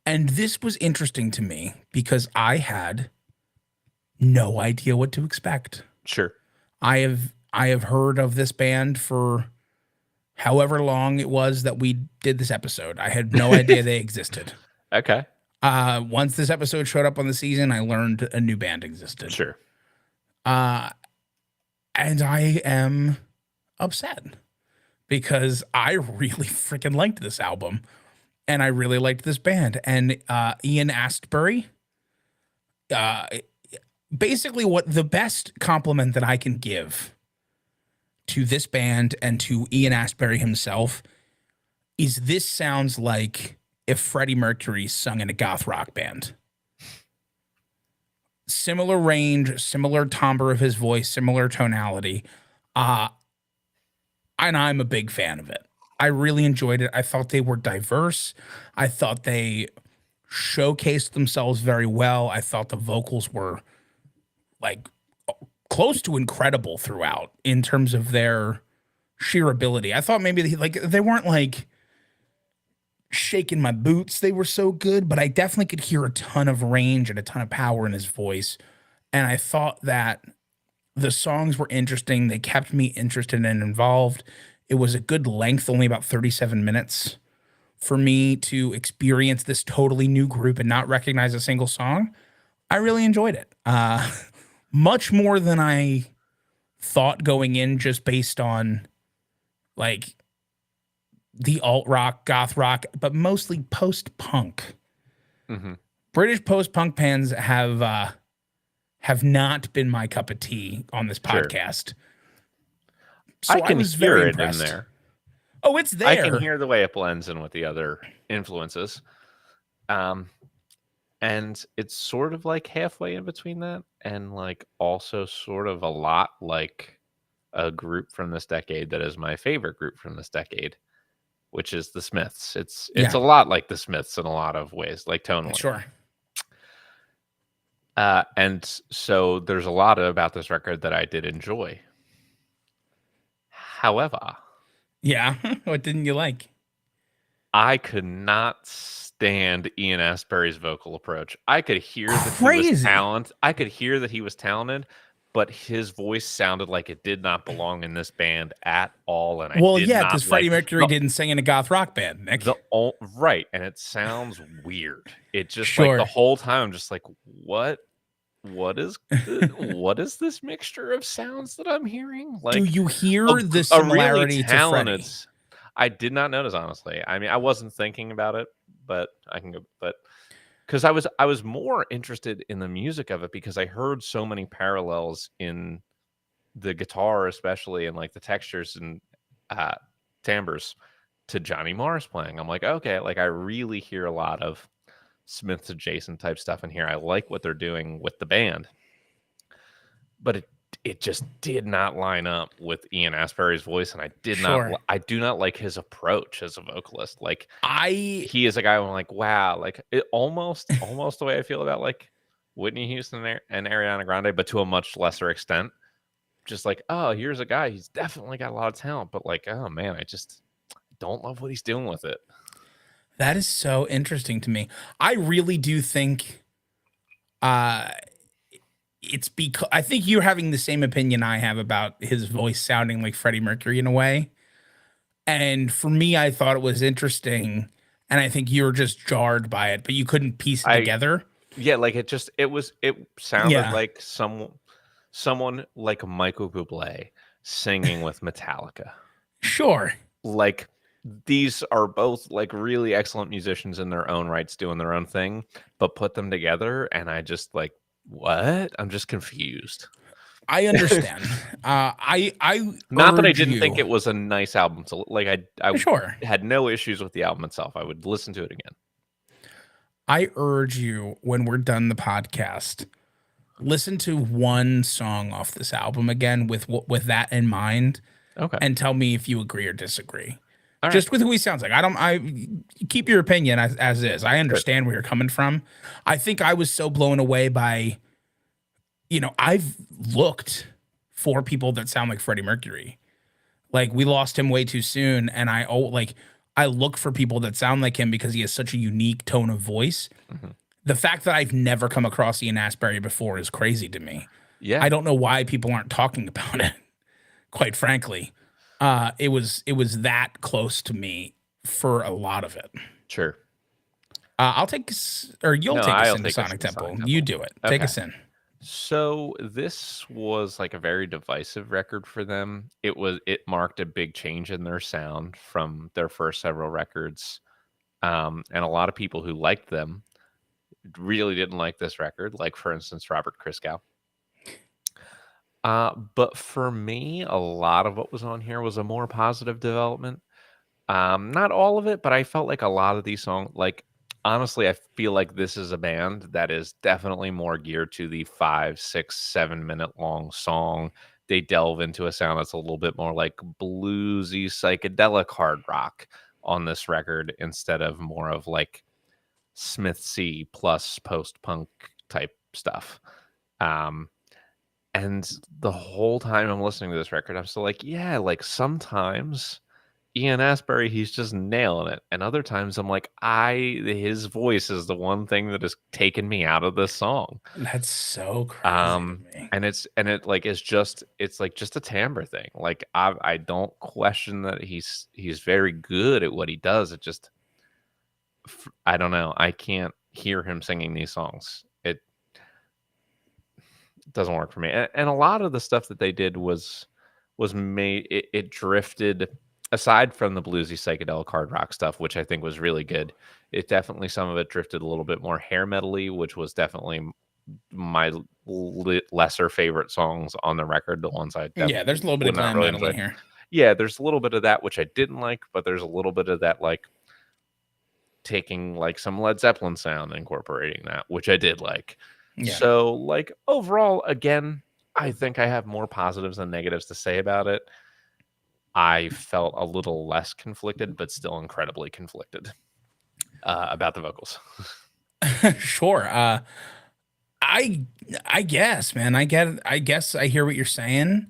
And this was interesting to me because I had no idea what to expect. Sure. I have heard of this band for however long it was that we did this episode. I had no idea they existed. Okay. Once this episode showed up on the season, I learned a new band existed. Sure. And I am upset because I really freaking liked this album and I really liked this band. And Ian Astbury, basically what the best compliment that I can give to this band and to Ian Astbury himself is this sounds like if Freddie Mercury sung in a goth rock band. Similar range, similar timbre of his voice, similar tonality. And I'm a big fan of it. I really enjoyed it. I thought they were diverse. I thought they showcased themselves very well. I thought the vocals were like close to incredible throughout in terms of their sheer ability. I thought maybe they weren't like shaking my boots. They were so good, but I definitely could hear a ton of range and a ton of power in his voice. And I thought that the songs were interesting. They kept me interested and involved. It was a good length, only about 37 minutes for me to experience this totally new group and not recognize a single song. I really enjoyed it. Much more than I thought going in, just based on like the alt rock, goth rock, but mostly post punk. Mm-hmm. British post punk bands have not been my cup of tea on this podcast. So I can was hear very it impressed. in there. Oh, it's there. I can hear the way it blends in with the other influences. And it's sort of like halfway in between that and like also sort of a lot like a group from this decade that is my favorite group from this decade, which is the Smiths. It's Yeah. a lot like the Smiths in a lot of ways, like tonally. Sure. And so there's a lot about this record that I did enjoy. However, Yeah. What didn't you like? I could not stand Ian Astbury's vocal approach. I could hear that he was talented. I could hear that he was talented, but his voice sounded like it did not belong in this band at all. And because Freddie Mercury didn't sing in a goth rock band, Nick. Right, and it sounds weird. It just Sure. like the whole time, I'm just like, what is this mixture of sounds that I'm hearing? Like, do you hear the similarity to Freddie? I did not notice, honestly. I mean, I wasn't thinking about it, but I can go. But because I was more interested in the music of it because I heard so many parallels in the guitar, especially, and like the textures and timbres to Johnny Marr's playing. I'm like, okay, like I really hear a lot of Smiths adjacent type stuff in here. I like what they're doing with the band, but it just did not line up with Ian Astbury's voice, and Sure. I do not like his approach as a vocalist. Like, I he is a guy where I'm like, wow, like, it almost the way I feel about, like, Whitney Houston and Ariana Grande, but to a much lesser extent. Just like, oh, here's a guy, he's definitely got a lot of talent, but, like, oh, man, I just don't love what he's doing with it. That is so interesting to me. I really do think uh it's because I think you're having the same opinion I have about his voice sounding like Freddie Mercury in a way. And for me, I thought it was interesting. And I think you're just jarred by it, but you couldn't piece it I together. Yeah, like, it sounded Yeah, like someone like Michael Bublé singing with Metallica. sure. Like, these are both, like, really excellent musicians in their own rights doing their own thing, but put them together, and I just, like, "What?" I'm just confused. I understand. I Not that I urge didn't think you. it was a nice album to like, I Sure. had no issues with the album itself, I would listen to it again. I urge you when we're done the podcast, listen to one song off this album again with that in mind Okay. and tell me if you agree or disagree. Alright. Just with who he sounds like. I keep your opinion as is. I Sure. understand where you're coming from. I think I was so blown away by, I've looked for people that sound like Freddie Mercury. Like we lost him way too soon, and I look for people that sound like him because he has such a unique tone of voice. Mhm. The fact that I've never come across Ian Astbury before is crazy to me. Yeah, I don't know why people aren't talking about it, quite frankly. It was that close to me for a lot of it. sure. I'll take us, or you'll No, take us I'll into take us Sonic to Sonic Temple. You Temple. do it. Take Okay. us in. So, this was, like, a very divisive record for them. It marked a big change in their sound from their first several records, and a lot of people who liked them really didn't like this record, like, for instance, Robert Christgau. But for me, a lot of what was on here was a more positive development. Not all of it, but I felt like a lot of these songs, like, honestly, I feel like this is a band that is definitely more geared to the 5, 6, 7 minute long song. They delve into a sound that's a little bit more like bluesy, psychedelic hard rock on this record instead of more of like Smith C plus post punk type stuff. Um, and the whole time I'm listening to this record, I'm still like, yeah, like sometimes Ian Astbury, he's just nailing it. And other times I'm like, his voice is the one thing that has taken me out of this song. That's so crazy to me. And it like it's like just a timbre thing. Like I don't question that he's very good at what he does. It just I don't know. I can't hear him singing these songs. It doesn't work for me. And a lot of the stuff that they did was made it drifted aside from the bluesy psychedelic hard rock stuff, which I think was really good. It definitely some of it drifted a little bit more hair metally, which was definitely my lesser favorite songs on the record. The ones I Yeah, there's a little bit of would not glam really metal enjoy. in here. Yeah, there's a little bit of that which I didn't like, but there's a little bit of that like taking like some Led Zeppelin sound and incorporating that, which I did like. Yeah. So like overall, again, I think I have more positives than negatives to say about it. I felt a little less conflicted, but still incredibly conflicted about the vocals. Sure. I I guess, man. I get it. I guess I hear what you're saying.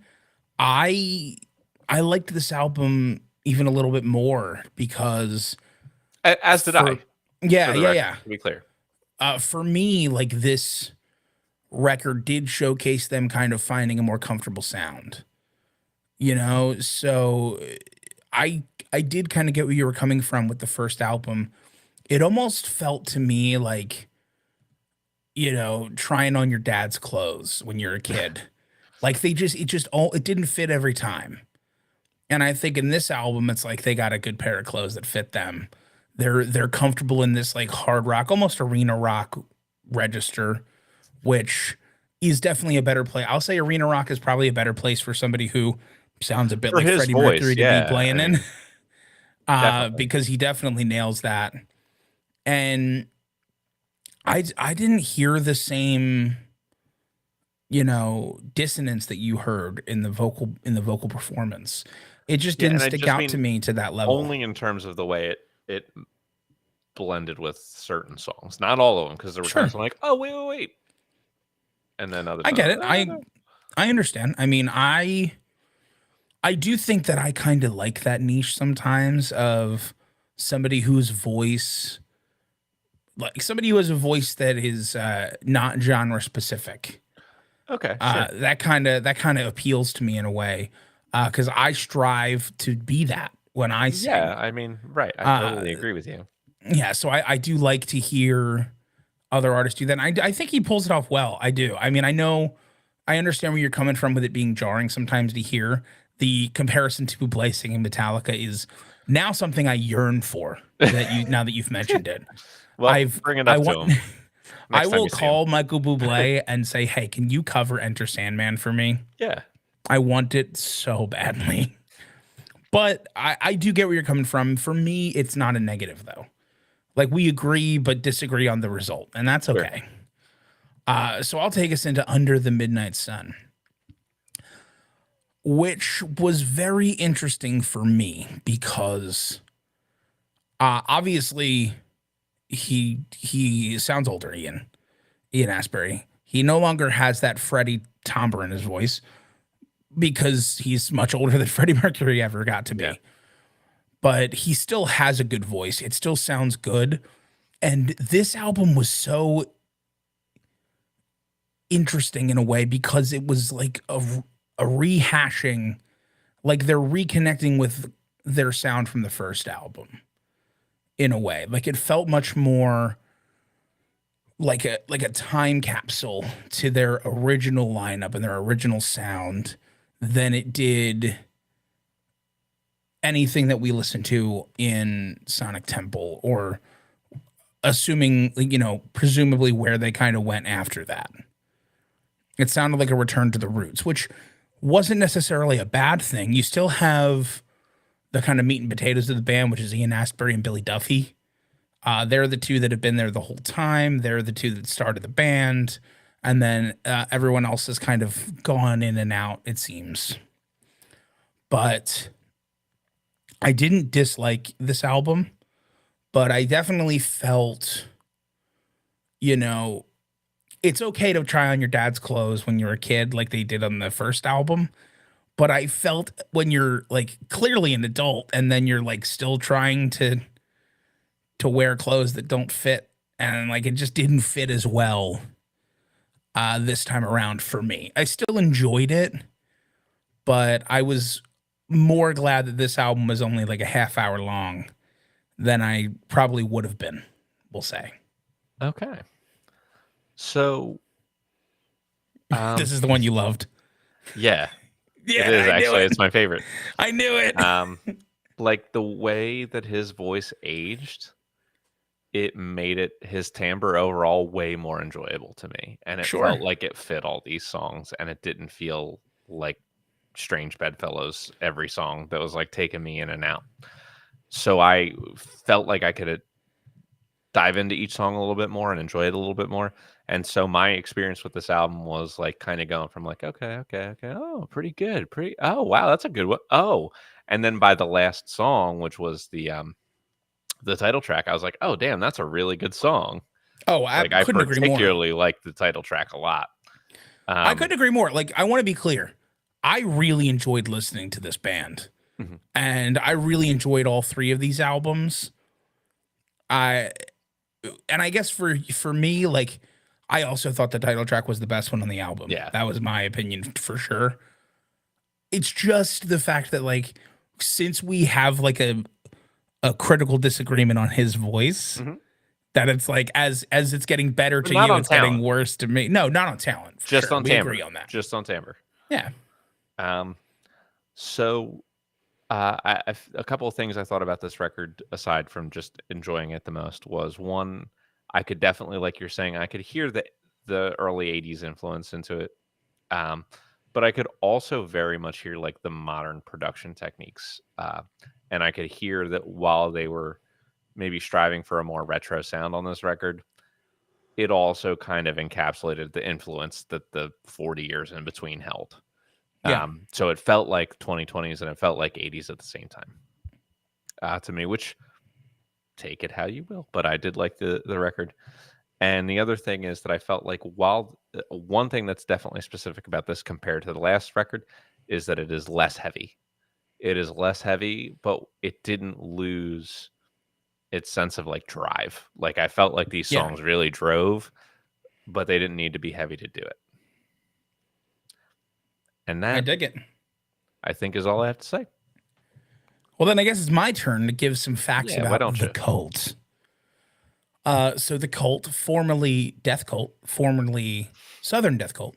I I liked this album even a little bit more because As did I, for yeah, for the yeah, record, yeah. to be clear. For me, like this record did showcase them kind of finding a more comfortable sound. So I did kind of get where you were coming from with the first album. It almost felt to me like, trying on your dad's clothes when you're a kid. Like it didn't fit every time. And I think in this album, it's like they got a good pair of clothes that fit them. They're comfortable in this like hard rock, almost arena rock register, which is definitely a better play. I'll say arena rock is probably a better place for somebody who sounds a bit For like his Freddie voice, Mercury to be yeah, I playing in, mean, definitely. because he definitely nails that. And I didn't hear the same dissonance that you heard in the vocal performance. It just Yeah, didn't and I stick just out to mean me to that level. only in terms of the way it blended with certain songs, not all of them, because there were Sure. times I'm like, oh wait, and then other I get times, it. I understand. I mean, I do think that I kind of like that niche sometimes of somebody whose voice like somebody who has a voice that is not genre specific. okay, sure, That kind of appeals to me in a way because I strive to be that when I yeah, sing. I mean, right, I Uh, totally agree with you. yeah, so I do like to hear other artists do that. And I think he pulls it off well. I do. I mean, I understand where you're coming from with it being jarring sometimes to hear the comparison to Bublé singing Metallica is now something I yearn for. Now that you've mentioned it, Well, bring it I up to want him I next time will you see him. call Michael Bublé and say, "Hey, can you cover Enter Sandman for me? Yeah, I want it so badly." But I do get where you're coming from. For me, it's not a negative though. Like we agree but disagree on the result, and that's sure. okay. So I'll take us into Under the Midnight Sun, which was very interesting for me because obviously he sounds older, Ian Asbury. He no longer has that Freddie timbre in his voice because he's much older than Freddie Mercury ever got to Yeah, be. But he still has a good voice. It still sounds good. And this album was so interesting in a way because it was like a rehashing, like they're reconnecting with their sound from the first album in a way. Like it felt much more like a time capsule to their original lineup and their original sound than it did anything that we listened to in Sonic Temple or assuming presumably where they kind of went after that. It sounded like a return to the roots, which wasn't necessarily a bad thing. You still have the kind of meat and potatoes of the band, which is Ian Astbury and Billy Duffy. They're the two that have been there the whole time. They're the two that started the band. And then everyone else has kind of gone in and out, it seems. But I didn't dislike this album, but I definitely felt, you know, it's okay to try on your dad's clothes when you're a kid, like they did on the first album. But I felt when you're like clearly an adult and then you're like still trying to wear clothes that don't fit and like it just didn't fit as well this time around for me. I still enjoyed it, but I was more glad that this album was only like a half hour long than I probably would have been, we'll say. okay. So, This um, is the one you loved. yeah, it Yeah, is I knew actually. it. It's my favorite. I knew it. Um, like the way that his voice aged, it made his timbre overall way more enjoyable to me, and it Sure. felt like it fit all these songs, and it didn't feel like Strange Bedfellows every song that was like taking me in and out. So I felt like I could dive into each song a little bit more and enjoy it a little bit more. And so my experience with this album was like kind of going from like, okay. Oh, pretty good. Oh, wow, that's a good one. Oh, and then by the last song, which was the title track, I was like, oh, damn, that's a really good song. Oh, I Like I couldn't agree more. particularly like the title track a lot. I Um, couldn't agree more. Like, I want to be clear. I really enjoyed listening to this band, mhm. and I really enjoyed all three of these albums. I and I guess for me, like, I also thought the title track was the best one on the album. Yeah. That was my opinion for sure. It's just the fact that like since we have like a critical disagreement on his voice, Mhm. that it's like as it's getting better But to not you, on it's getting talent, worse to me. No, not on talent for just sure. on We agree timbre, on that. just on timbre. Yeah. Um, so a couple of things I thought about this record, aside from just enjoying it the most, was one, I could definitely, like you're saying, I could hear the early '80s influence into it, um, but I could also very much hear like the modern production techniques, and I could hear that while they were maybe striving for a more retro sound on this record, it also kind of encapsulated the influence that the 40 years in between held. Yeah, So it felt like 2020s and it felt like 80s at the same time to me, which take it how you will. But I did like the record. And the other thing is that I felt like while one thing that's definitely specific about this compared to the last record is that it is less heavy. It is less heavy, but it didn't lose its sense of like drive. Like I felt like these yeah, songs really drove, but they didn't need to be heavy to do it. And I that dig it. I think is all I have to say. Well, then I guess it's my turn to give some facts Yeah, why about don't the you? Cult. So the Cult, formerly Death Cult, formerly Southern Death Cult.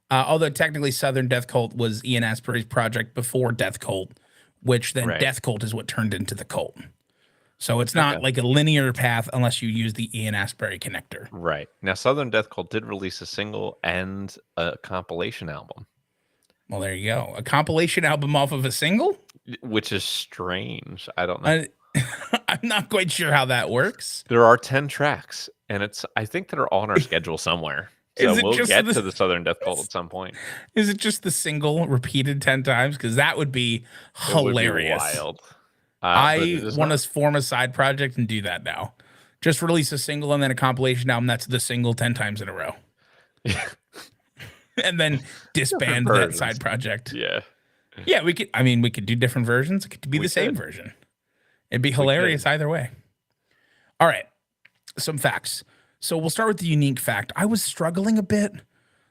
Although technically Southern Death Cult was Ian Astbury's project before Death Cult, which then Right. Death Cult is what turned into the Cult. So it's Okay. not like a linear path unless you use the Ian Astbury connector. Right. Now Southern Death Cult did release a single and a compilation album, Well, there you go. A compilation album off of a single? which is strange. I don't know. I, I'm not quite sure how that works. There are 10 tracks, and I think they're on our schedule somewhere. So Is it we'll just get to the the Southern Death Cult at some point. is it just the single repeated 10 times? Because that would be It would be hilarious. wild. But I it is want not. to form a side project and do that now. Just release a single and then a compilation album that's the single 10 times in a row. And then Different disband that versions. side project. Yeah. Yeah, we could do different versions. It could be We the same could. version. It'd be We hilarious could. either way. All right. Some facts. So we'll start with the unique fact. I was struggling a bit.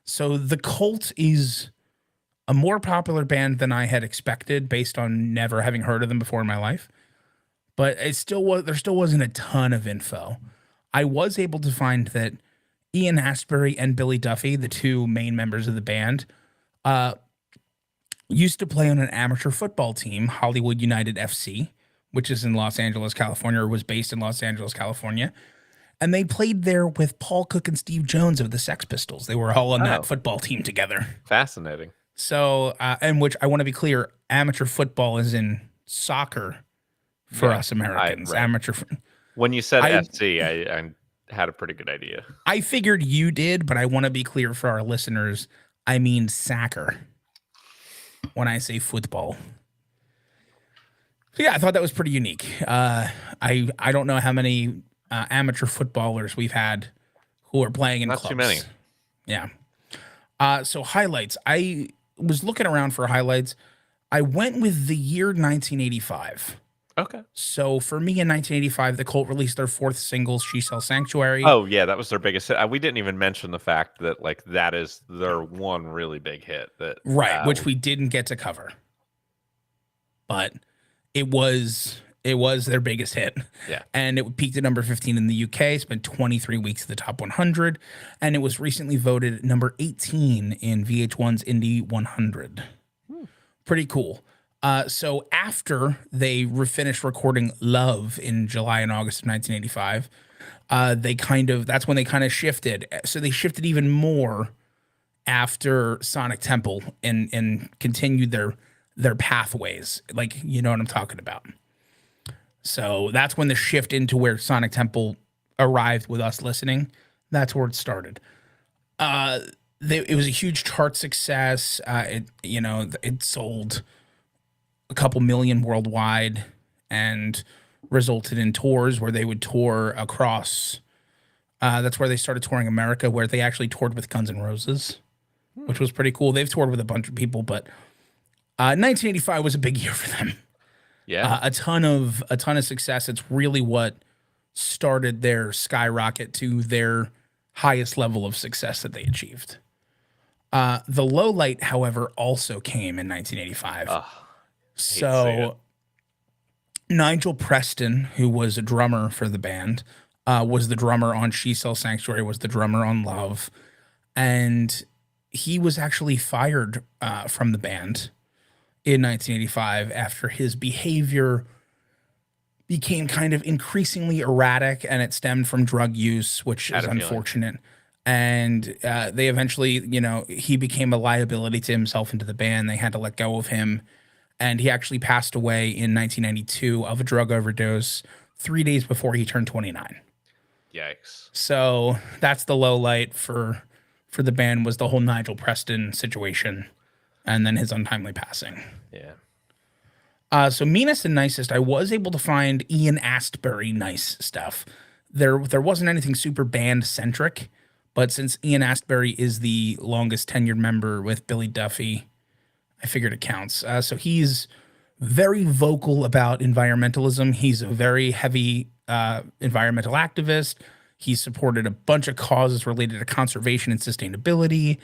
So the Cult is a more popular band than I had expected based on never having heard of them before in my life. But there still wasn't a ton of info. I was able to find that Ian Astbury and Billy Duffy, the two main members of the band, used to play on an amateur football team, Hollywood United FC, which is in Los Angeles, California, or was based in Los Angeles, California. And they played there with Paul Cook and Steve Jones of the Sex Pistols. They were all on that Oh. football team together. Fascinating. So, and which I want to be clear, amateur football is in soccer for Yeah, us Americans. right. Amateur. When you said I- FC, I had a pretty good idea. I figured you did, but I want to be clear for our listeners. I mean soccer when I say football. So yeah, I thought that was pretty unique. I don't know how many amateur footballers we've had who are playing in Not clubs. too many. Yeah. So highlights. I was looking around for highlights. I went with the year 1985. Okay. So for me in 1985, the Cult released their fourth single, She Sells Sanctuary. Oh yeah, that was their biggest hit. We didn't even mention the fact that like that is their one really big hit. That Right, which we didn't get to cover. But it was their biggest hit. Yeah. And it peaked at number 15 in the UK, spent 23 weeks at the top 100, and it was recently voted number 18 in VH1's Indie 100. Pretty cool. So after they finished recording Love in July and August of 1985, that's when they kind of shifted. So they shifted even more after Sonic Temple and continued their pathways. Like, you know what I'm talking about. So that's when the shift into where Sonic Temple arrived with us listening. That's where it started. It was a huge chart success. It sold a couple million worldwide and resulted in tours where they would tour across. That's where they started touring America, where they actually toured with Guns N' Roses, which was pretty cool. They've toured with a bunch of people, but 1985 was a big year for them. Yeah. A ton of success. It's really what started their skyrocket to their highest level of success that they achieved. The low light, however, also came in 1985. So Nigel Preston, who was a drummer for the band, was the drummer on She Sells Sanctuary, was the drummer on Love, and he was actually fired from the band in 1985 after his behavior became kind of increasingly erratic, and it stemmed from drug use, which is unfortunate. And they eventually, he became a liability to himself and to the band. They had to let go of him. And he actually passed away in 1992 of a drug overdose 3 days before he turned 29. Yikes. So that's the low light for the band, was the whole Nigel Preston situation and then his untimely passing. Yeah. So meanest and nicest, I was able to find Ian Astbury nice stuff. There wasn't anything super band centric, but since Ian Astbury is the longest tenured member with Billy Duffy, I figured it counts. So he's very vocal about environmentalism. He's a very heavy environmental activist. He's supported a bunch of causes related to conservation and sustainability.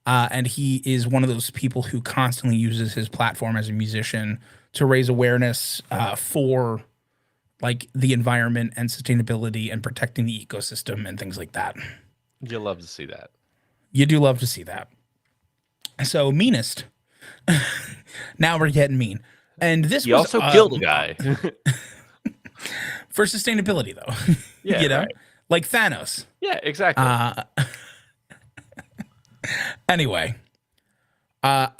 And he is one of those people who constantly uses his platform as a musician to raise awareness for like the environment and sustainability and protecting the ecosystem and things like that. You love to see that. You do love to see that. So meanest. Now we're getting mean. And this He was also killed a guy. for sustainability, though. Yeah, you know, right. like Thanos. Yeah, exactly. Anyway,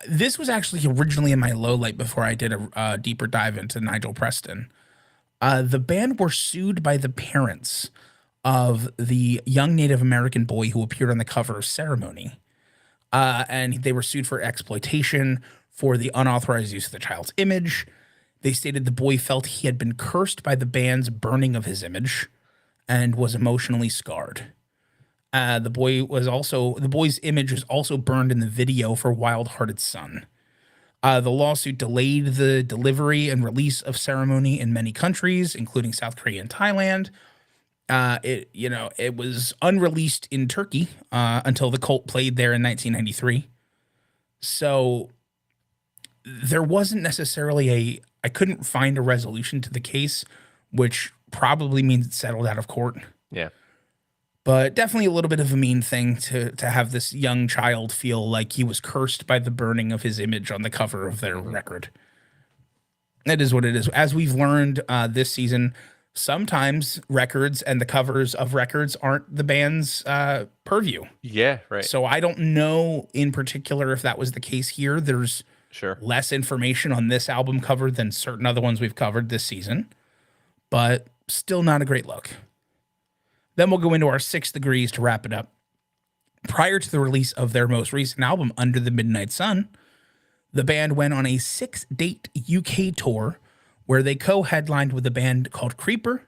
this was actually originally in my low light before I did a deeper dive into Nigel Preston. The band were sued by the parents of the young Native American boy who appeared on the cover of Ceremony. And they were sued for exploitation, for the unauthorized use of the child's image. They stated the boy felt he had been cursed by the band's burning of his image and was emotionally scarred. The boy's image was also burned in the video for Wild Hearted Son. The lawsuit delayed the delivery and release of Ceremony in many countries, including South Korea and Thailand. It was unreleased in Turkey until the cult played there in 1993. So there wasn't necessarily I couldn't find a resolution to the case, which probably means it's settled out of court. Yeah. But definitely a little bit of a mean thing to have this young child feel like he was cursed by the burning of his image on the cover of their record. It is what it is. As we've learned this season, sometimes records and the covers of records aren't the band's purview. Yeah, right. So I don't know in particular if that was the case here. There's less information on this album cover than certain other ones we've covered this season, but still not a great look. Then we'll go into our 6 degrees to wrap it up. Prior to the release of their most recent album, Under the Midnight Sun, the band went on a 6-date UK tour where they co-headlined with a band called Creeper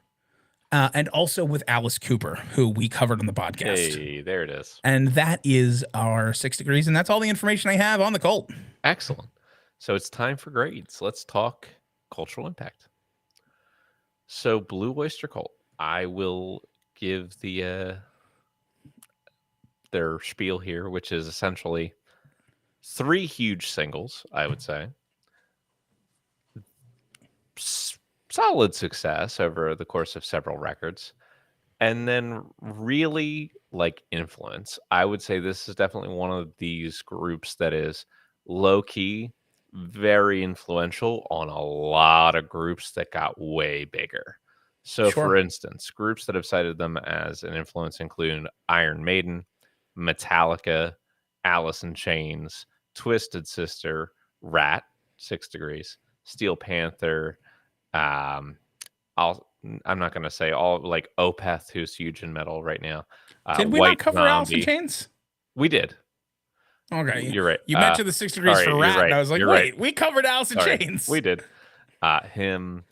and also with Alice Cooper, who we covered on the podcast. Hey, there it is. And that is our 6 degrees, and that's all the information I have on the cult. Excellent. So it's time for grades. Let's talk cultural impact. So Blue Oyster Cult, I will give their spiel here, which is essentially 3 huge singles, I would say. Solid success over the course of several records. And then really like influence. I would say this is definitely one of these groups that is low key, very influential on a lot of groups that got way bigger. So, for instance, groups that have cited them as an influence include Iron Maiden, Metallica, Alice in Chains, Twisted Sister, Rat, 6 Degrees, Steel Panther. I'm not going to say all, like Opeth, who's huge in metal right now. Did we not cover Alice in Chains? We did. Okay, you're right. You mentioned the 6 Degrees for Rat, and I was like, wait, we covered Alice in Chains. We did. Him.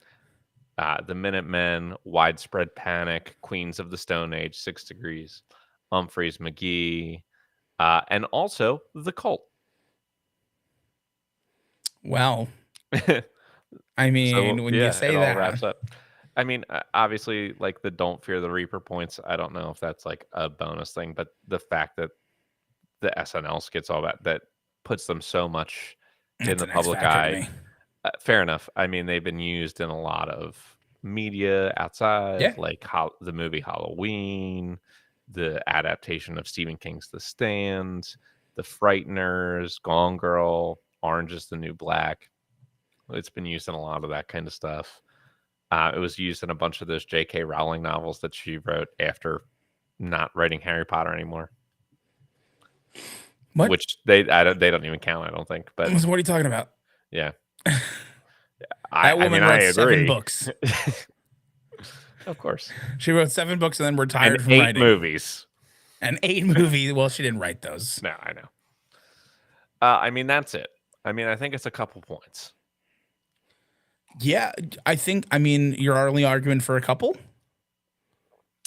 The Minutemen, Widespread Panic, Queens of the Stone Age, 6 Degrees, Humphreys McGee, and also The Cult. Well, I mean, when you say that, all wraps up. I mean, obviously, like the Don't Fear the Reaper points, I don't know if that's like a bonus thing, but the fact that the SNL skits, all that puts them so much in the public eye. Fair enough. I mean, they've been used in a lot of media outside, like the movie Halloween, the adaptation of Stephen King's The Stand, The Frighteners, Gone Girl, Orange is the New Black. It's been used in a lot of that kind of stuff. It was used in a bunch of those J.K. Rowling novels that she wrote after not writing Harry Potter anymore. What? Which they don't even count, I don't think. But what are you talking about? Yeah. That woman wrote 7 books. Of course. She wrote 7 books and then And retired from 8 writing. movies. And 8 movies. Well, she didn't write those. No, I know. I mean, that's it. I mean, I think it's a couple points. Yeah, I mean, you're only arguing for a couple.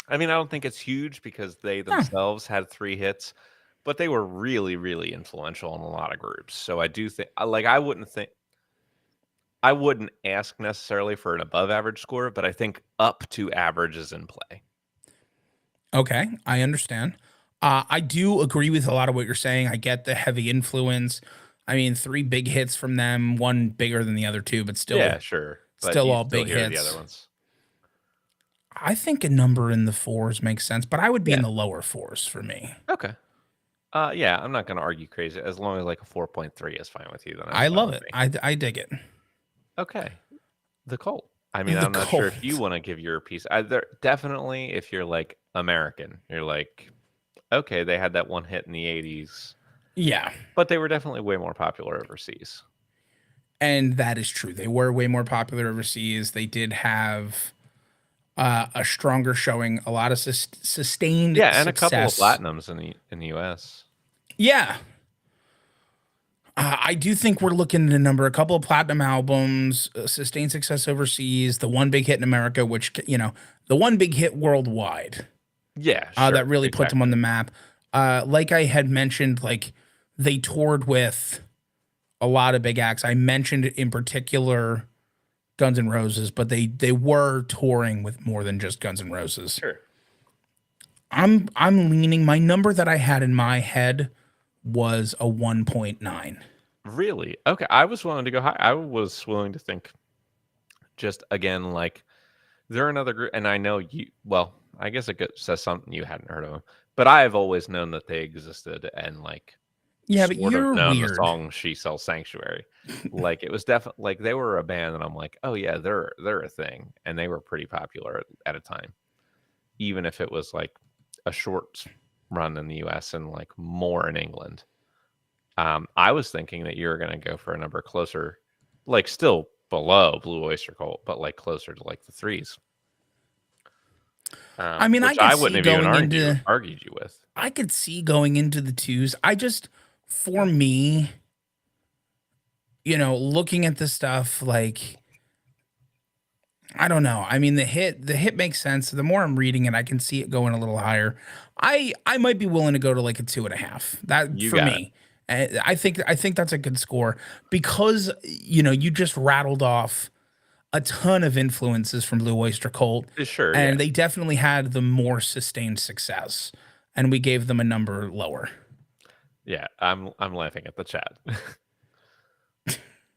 I mean, I don't think it's huge because they Huh. themselves had 3 hits, but they were really, really influential in a lot of groups. So I do think, like, I wouldn't ask necessarily for an above average score, but I think up to average is in play. Okay, I understand. I do agree with a lot of what you're saying. I get the heavy influence. I mean, 3 big hits from them, one bigger than the other 2, but Yeah, sure. But still you all still big hear the other hits. ones. I think a number in the 4s makes sense, but I would be in Yeah. the lower 4s for me. Okay. Yeah, I'm not gonna argue crazy. As long as like a 4.3 is fine with you, then that's I fine love with it. me. I dig it. Okay. The cult. I mean, The I'm not sure if you Colt. want to give your piece. There definitely, if you're like American, you're like, okay, they had that one hit in the '80s, Yeah. but they were definitely way more popular overseas. And that is true. They were way more popular overseas. They did have a stronger showing, a lot of sustained Yeah, and a couple of success. platinums in the US. Yeah. I do think we're looking at a couple of platinum albums, sustained success overseas, the one big hit in America, which, the one big hit worldwide Yeah, that sure, really put them on exactly. the map. Like I had mentioned, like they toured with a lot of big acts. I mentioned in particular Guns N' Roses, but they were touring with more than just Guns N' Roses. Sure. I'm leaning, my number that I had in my head was a 1.9. Really? Okay, I was willing to go high. I was willing to think just again like they're another group, and I know you. Well, I guess says something you hadn't heard of them, but I have always known that they existed and like Yeah, but sort of you're known the weird. song "She Sells Sanctuary." Like it was definitely like they were a band, and I'm like, oh yeah, they're a thing, and they were pretty popular at a time, even if it was like a short run in the U.S. and like more in England. I was thinking that you were going to go for a number closer, like still below Blue Oyster Cult, but like closer to like the threes, I mean, which I wouldn't have even I argued you with. could see going into the 2s. I just, for me, looking at the stuff, like, I don't know. I mean, the hit makes sense. The more I'm reading it, I can see it going a little higher. I might be willing to go to like a 2.5. That You for got it. me. I think that's a good score because you just rattled off a ton of influences from Blue Oyster Cult, Sure, yeah, and they definitely had the more sustained success, and we gave them a number lower. yeah. I'm laughing at the chat,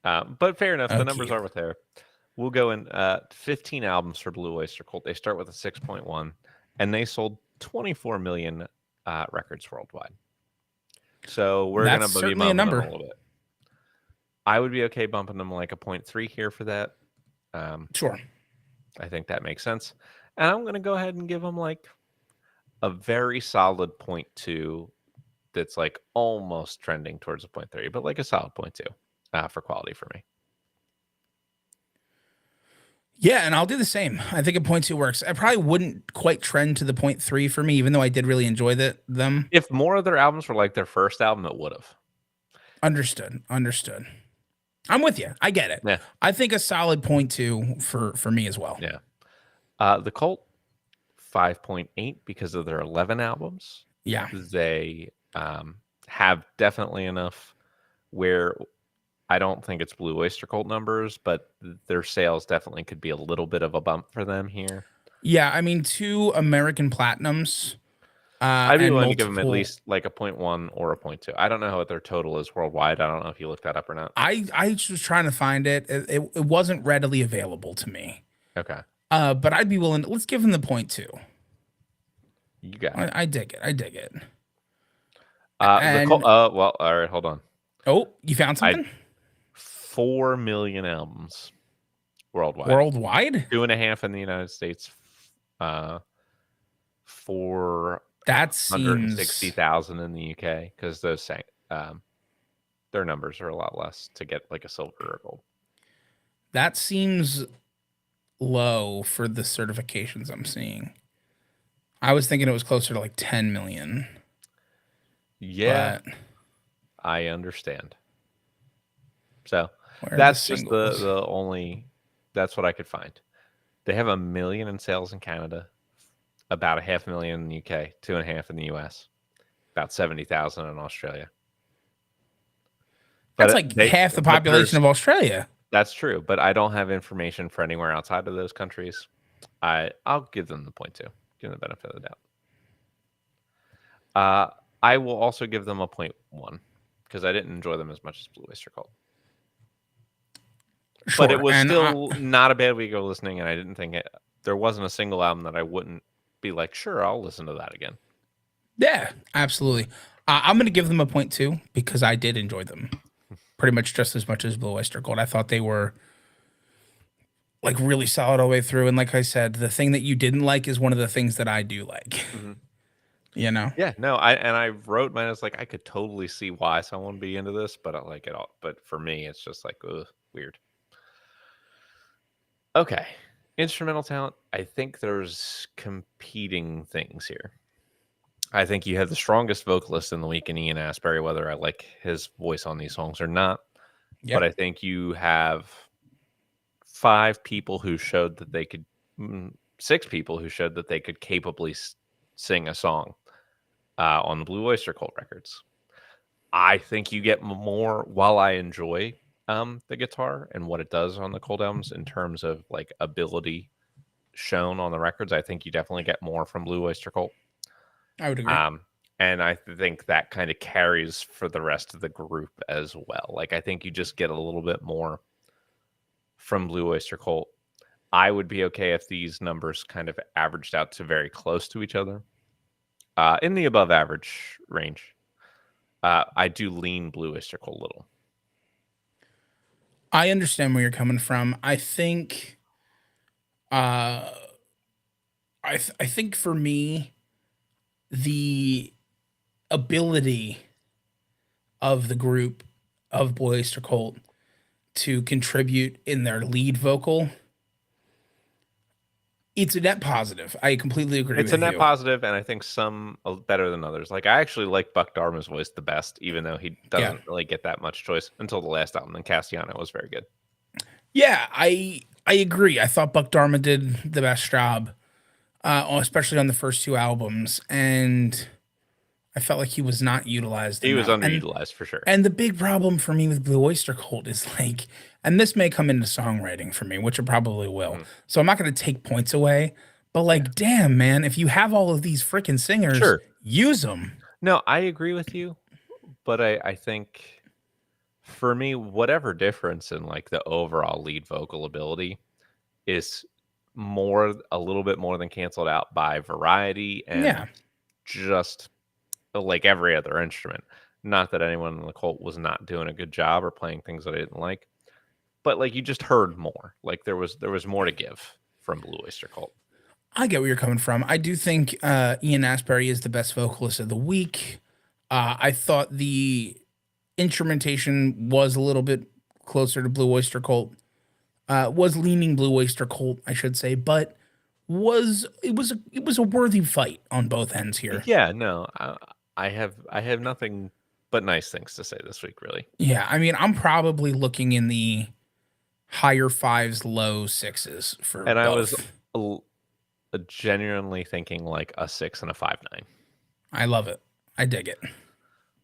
but fair enough. Oh, The numbers cute. are what they are. We'll go in 15 albums for Blue Oyster Cult. They start with a 6.1, and they sold 24 million records worldwide. So we're That's gonna be certainly a bumping them a number. little bit. I would be okay bumping them like a 0.3 here for that. Um, Sure. I think that makes sense. And I'm going to go ahead and give them like a very solid 0.2 that's like almost trending towards a 0.3, but like a solid 0.2 for quality for me. Yeah, and I'll do the same. I think a 0.2 works. I probably wouldn't quite trend to the 0.3 for me, even though I did really enjoy them. If more of their albums were like their first album, it would have. Understood. Understood. I'm with you. I get it. Yeah. I think a solid 0.2 for me as well. Yeah. The Cult, 5.8 because of their 11 albums. Yeah. They have definitely enough where I don't think it's Blue Oyster Cult numbers, but their sales definitely could be a little bit of a bump for them here. Yeah, I mean, 2 American platinums, I'd be and willing to give them at multiple. least like a 0.1 or a 0.2. I don't know what their total is worldwide. I don't know if you looked that up or not. I was trying to find it. It wasn't readily available to me. Okay. But I'd be willing. Let's give him the 0.2. You got it. I dig it. I dig it. The Cult, And well, all right, hold on. oh, you found I something 4 million albums worldwide. worldwide? 2.5 in the United States. Uh, That seems 460,000 in the UK because um, their numbers are a lot less to get like a silver or gold. that seems low for the certifications I'm seeing. I was thinking it was closer to like 10 million, Yeah, but I understand. So where are the that's just the singles? the only that's what I could find. They have 1 million in sales in Canada, about a 500,000 in the UK, 2.5 in the US, about 70,000 in Australia. That's But like half the but population there's of Australia. that's true. But I don't have information for anywhere outside of those countries. I'll give them the point too. Give them the benefit of the doubt. Uh, I will also give them a 0.1 because I didn't enjoy them as much as Blue Oyster Cult. But it Sure. was And still not a bad week of listening, and I didn't think there wasn't a single album that I wouldn't be like, sure, I'll listen to that again. yeah, absolutely. I'm going to give them a point two because I did enjoy them pretty much just as much as Blue Oyster Gold. I thought they were like really solid all the way through. And like I said, the thing that you didn't like is one of the things that I do like, Mhm. you know? Yeah, no, I wrote mine as like I could totally see why someone would be into this, but I like it all. But for me, it's just like ugh, weird. Okay, instrumental talent. I think there's competing things here. I think you have the strongest vocalist in the week in Ian Astbury, whether I like his voice on these songs or not. Yeah, But I think you have 5 people who showed that they could, 6 people who showed that they could capably sing a song on the Blue Oyster Cult records. I think you get more while I enjoy the guitar and what it does on the Cold albums in terms of like ability shown on the records. I think you definitely get more from Blue Oyster Cult. I would agree. Um, and I think that kind of carries for the rest of the group as well. Like I think you just get a little bit more from Blue Oyster Cult. I would be okay if these numbers kind of averaged out to very close to each other, in the above average range. I do lean Blue Oyster Cult a little. I understand where you're coming from. I think, uh, I think for me, the ability of the group of Blue Oyster Cult to contribute in their lead vocal, it's a net positive. I completely agree It's a with net you. positive, and I think some better than others. Like I actually like Buck Dharma's voice the best, even though he Yeah. doesn't really get that much choice until the last album. And Castiano was very good. Yeah, I agree. I thought Buck Dharma did the best job, especially on the first two albums, and I felt like he was not utilized He was enough. underutilized for sure. And the big problem for me with Blue Oyster Cult is like, and this may come into songwriting for me, which it probably will. Mhm. So I'm not going to take points away, but Yeah, like, damn, man, if you have all of these freaking singers, sure. use them. No, I agree with you, but I think for me, whatever difference in like the overall lead vocal ability is a little bit more than canceled out by variety and Yeah, just like every other instrument. Not that anyone in the cult was not doing a good job or playing things that I didn't like, but like you just heard more. Like there was more to give from Blue Oyster Cult. I get where you're coming from. I do think Ian Astbury is the best vocalist of the week. I thought the instrumentation was a little bit closer to Blue Oyster Cult. Was leaning Blue Oyster Cult, I should say, but it was a worthy fight on both ends here. Yeah, no, I have nothing but nice things to say this week, really. Yeah, I mean, I'm probably looking in the higher fives, low sixes for And I was both. l- genuinely thinking like a 6 and a 5.9. I love it. I dig it.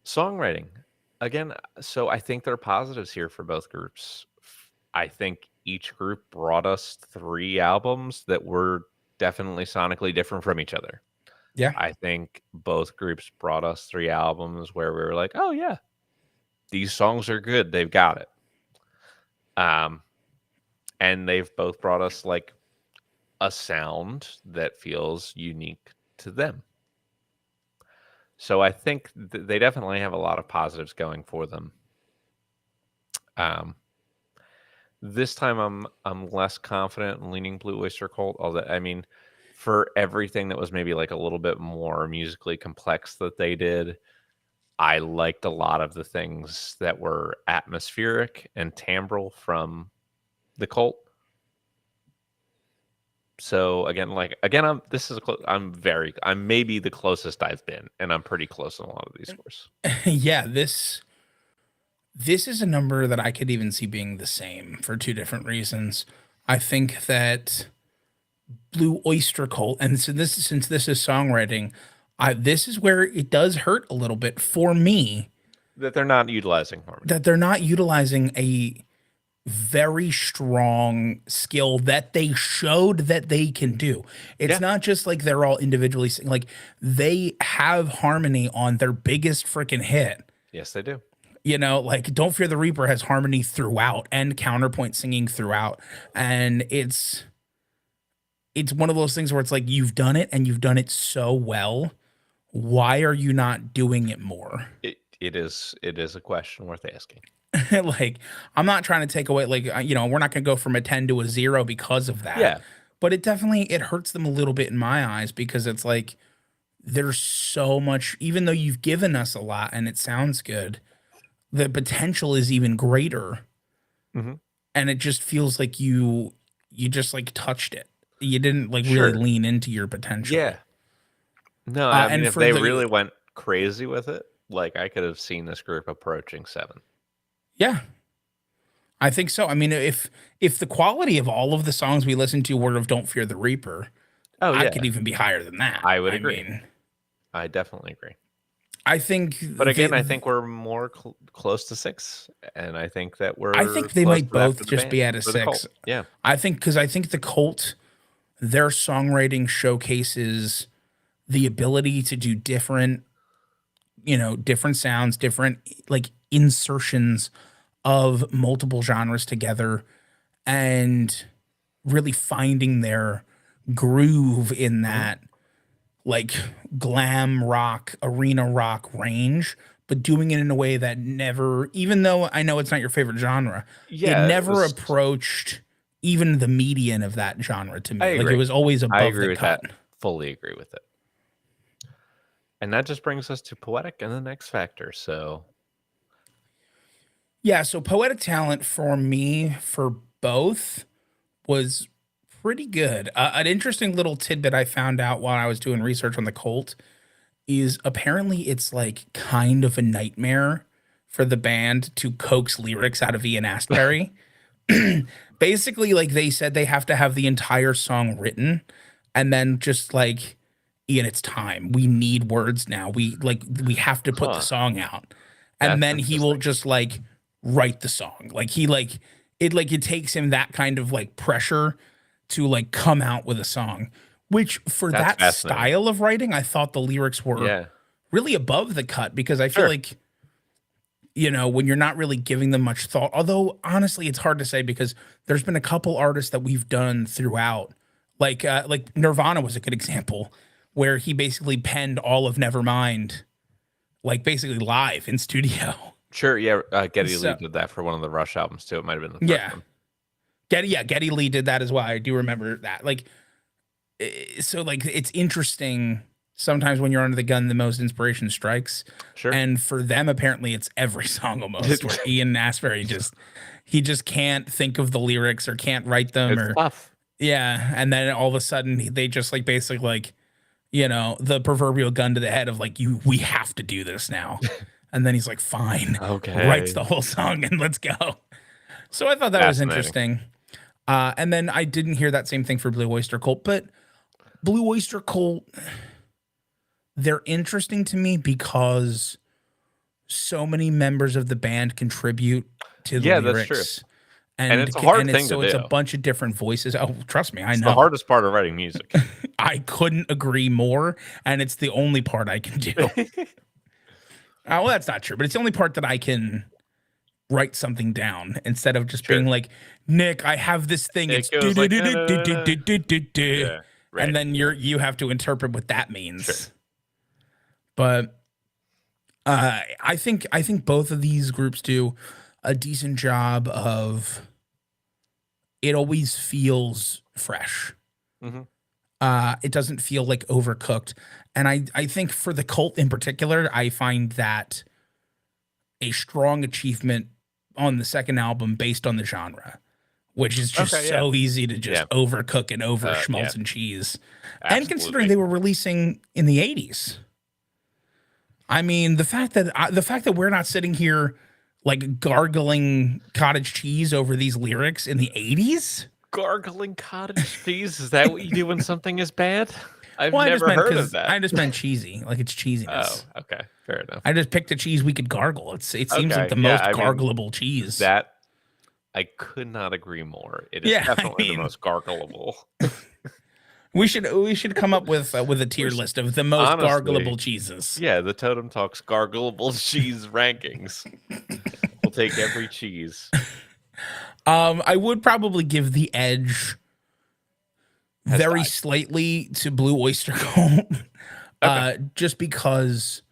Songwriting. Again, so I think there are positives here for both groups. I think each group brought us 3 albums that were definitely sonically different from each other. Yeah, I think both groups brought us 3 albums where we were like, "Oh yeah, these songs are good. They've got it." Um, and they've both brought us like a sound that feels unique to them. So I think they definitely have a lot of positives going for them. Um, this time I'm less confident in leaning Blue Oyster Cult. Although I mean, for everything that was maybe like a little bit more musically complex that they did, I liked a lot of the things that were atmospheric and timbral from the Cult. So again, I'm maybe the closest I've been, and I'm pretty close on a lot of these scores. Yeah, this is a number that I could even see being the same for two different reasons. I think that Blue Oyster Cult, and so since this is songwriting, this is where it does hurt a little bit for me That they're not utilizing harmony. that they're not utilizing a very strong skill that they showed that they can do. It's Yeah. not just like they're all individually like they have harmony on their biggest freaking hit. Yes, they do. You know, like Don't Fear the Reaper has harmony throughout and counterpoint singing throughout. And it's one of those things where it's like you've done it and you've done it so well. Why are you not doing it more? It is a question worth asking. Like, I'm not trying to take away, like, we're not going to go from a 10 to a 0 because of that. Yeah. But it hurts them a little bit in my eyes because it's like there's so much, even though you've given us a lot and it sounds good, the potential is even greater. Mm-hmm. And it just feels like you just like touched it. You didn't like Sure. really lean into your potential. Yeah. No, I mean, and if for they the- really went crazy with it, like I could have seen this group approaching 7. Yeah. I think so. I mean, if the quality of all of the songs we listened to were of Don't Fear the Reaper, Oh I yeah, could even be higher than that. I would agree. Mean, I definitely agree. I think, But again, I think we're more close to 6, and I think that we're. I think they close might to that both for the just band- be at a for the Cult. 6. Yeah, I think because I think the Cult, their songwriting showcases the ability to do different, different sounds, different like insertions of multiple genres together, and really finding their groove in that like glam rock, arena rock range, but doing it in a way that never, even though I know it's not your favorite genre, yeah. it never approached even the median of that genre to me. I Like agree. it was always I above agree the with cut. that. Fully agree with it. And that just brings us to Poetic and the Next Factor. So Yeah, so poetic talent for me for both was pretty good. An interesting little tidbit I found out while I was doing research on the Cult is apparently it's like kind of a nightmare for the band to coax lyrics out of Ian Astbury. Basically, like they said they have to have the entire song written and then just like, Ian, it's time. We need words now. We have to put the song out. And That's then he will just like write the song. Like it takes him that kind of like pressure to like come out with a song. Which for That's that style of writing, I thought the lyrics were really above the cut because I feel like, when you're not really giving them much thought, although honestly, it's hard to say because there's been a couple artists that we've done throughout, like Nirvana was a good example where he basically penned all of Nevermind, like basically live in studio. Sure, yeah. Geddy Lee did that for one of the Rush albums too. It might have been the first one. Geddy Lee did that as well. I do remember that. Like, so like it's interesting sometimes when you're under the gun, the most inspiration strikes. Sure. And for them, apparently it's every song almost where Ian Astbury he just can't think of the lyrics or can't write them It's tough. Yeah. And then all of a sudden they just like basically like, the proverbial gun to the head of like, we have to do this now. And then he's like, fine. Okay. Writes the whole song and let's go. So I thought that was interesting. And then I didn't hear that same thing for Blue Oyster Cult, but Blue Oyster Cult, they're interesting to me because so many members of the band contribute to the lyrics. That's true. And it's a hard thing to do. It's a bunch of different voices. Oh, trust me, I know. It's the hardest part of writing music. I couldn't agree more, and it's the only part I can do. Well, that's not true, but it's the only part that I can write something down instead of just being like, Nick, I have this thing. It's and then you have to interpret what that means. Sure. But I think both of these groups do a decent job of. It always feels fresh. It doesn't feel like overcooked. And I think for the Cult in particular, I find that a strong achievement on the second album based on the genre, which is just Okay, yeah. so easy to Yeah. just overcook and over Yeah. schmaltz and cheese. And Absolutely. considering they were releasing in the 80s. I mean, the fact that we're not sitting here like gargling cottage cheese over these lyrics in the 80s. Gargling cottage cheese? Is that what you do when something is bad? I've Well, never heard of that. I just meant cheesy, like it's Oh, cheesiness. okay. Fair enough. I just picked a cheese we could gargle. It seems like Okay. the Yeah, most I mean, gargleable cheese. that I could not agree more. It is Yeah, I definitely the mean, most gargleable. we should come up with a tier list of the most Honestly, gargleable cheeses. yeah, the Totem Talks gargleable cheese rankings. We'll take every cheese. I would probably give the edge Has very died. slightly to Blue Oyster Cult, Okay. just because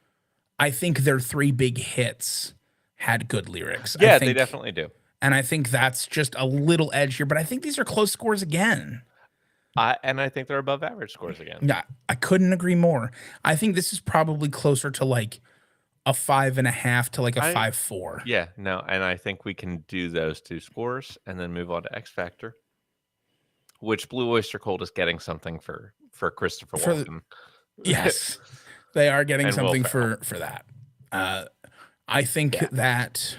I think their three big hits had good lyrics. Yeah, I they think, definitely do. and I think that's just a little edge here. But I think these are close scores again. I think they're above average scores again. Yeah, I couldn't agree more. I think this is probably closer to like a 5.5 to like a 5.4. Yeah, no, and I think we can do those two scores and then move on to X Factor, which Blue Oyster Cult is getting something for Christopher Walken. Yes, they are getting And Will something Ferrell. for that. I think that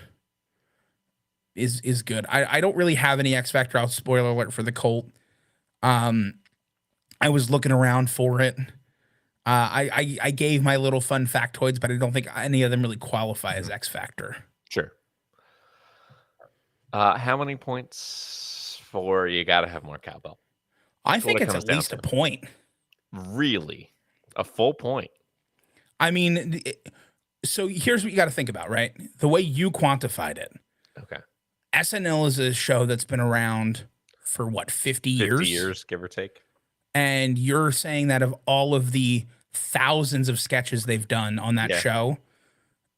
is good. I don't really have any X Factor. I'll spoiler alert for the Cult. I was looking around for it. I gave my little fun factoids, but I don't think any of them really qualify as X Factor. Sure. How many points for you got to have more cowbell? I think it it's comes at down least to. a point. Really? A full point? I mean, so here's what you got to think about, right? The way you quantified it. Okay. SNL is a show that's been around for what, 50 years? 50 years, give or take. And you're saying that of all of the thousands of sketches they've done on that show,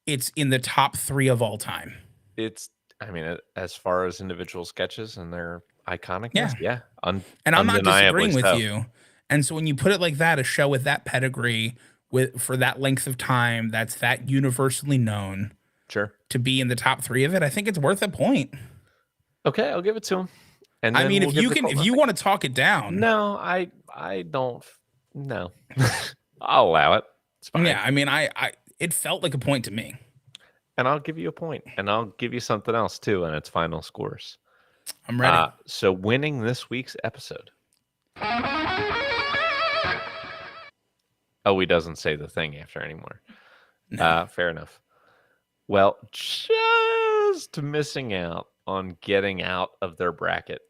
it's in the top 3 of all time. I mean, as far as individual sketches and their iconicness, And I'm not disagreeing with so. you. And so when you put it like that, a show with that pedigree, for that length of time, that's that universally known, Sure, to be in the top 3 of it, I think it's worth a point. Okay, I'll give it to him. And I mean, if you want to talk it down, no, I don't. No, I'll allow it. It's fine. Yeah, I mean, it felt like a point to me. And I'll give you a point, and I'll give you something else too, and its final scores. I'm ready. So winning this week's episode. Oh, he doesn't say the thing after anymore. No. Fair enough. Well, just missing out on getting out of their bracket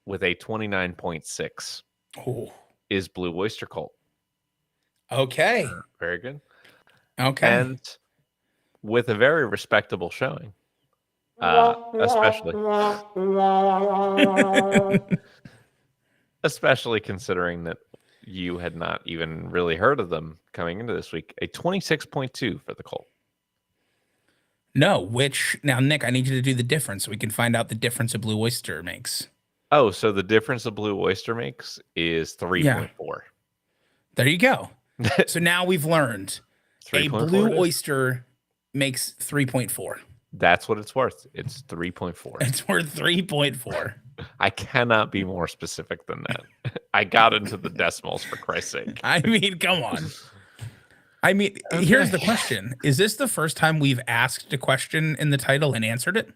with a 29.6 is Blue Oyster Cult. Okay. Very good. Okay. And with a very respectable showing, especially considering that you had not even really heard of them coming into this week, a 26.2 for the Cult. No, now, Nick, I need you to do the difference so we can find out the difference a Blue Oyster makes. Oh, so the difference a Blue Oyster makes is 3.4. There you go. So now we've learned a Blue Oyster makes 3.4. That's what it's worth. It's 3.4. It's worth 3.4. I cannot be more specific than that. I got into the decimals, for Christ's sake. I mean, come on. I mean, here's the question. Is this the first time we've asked a question in the title and answered it?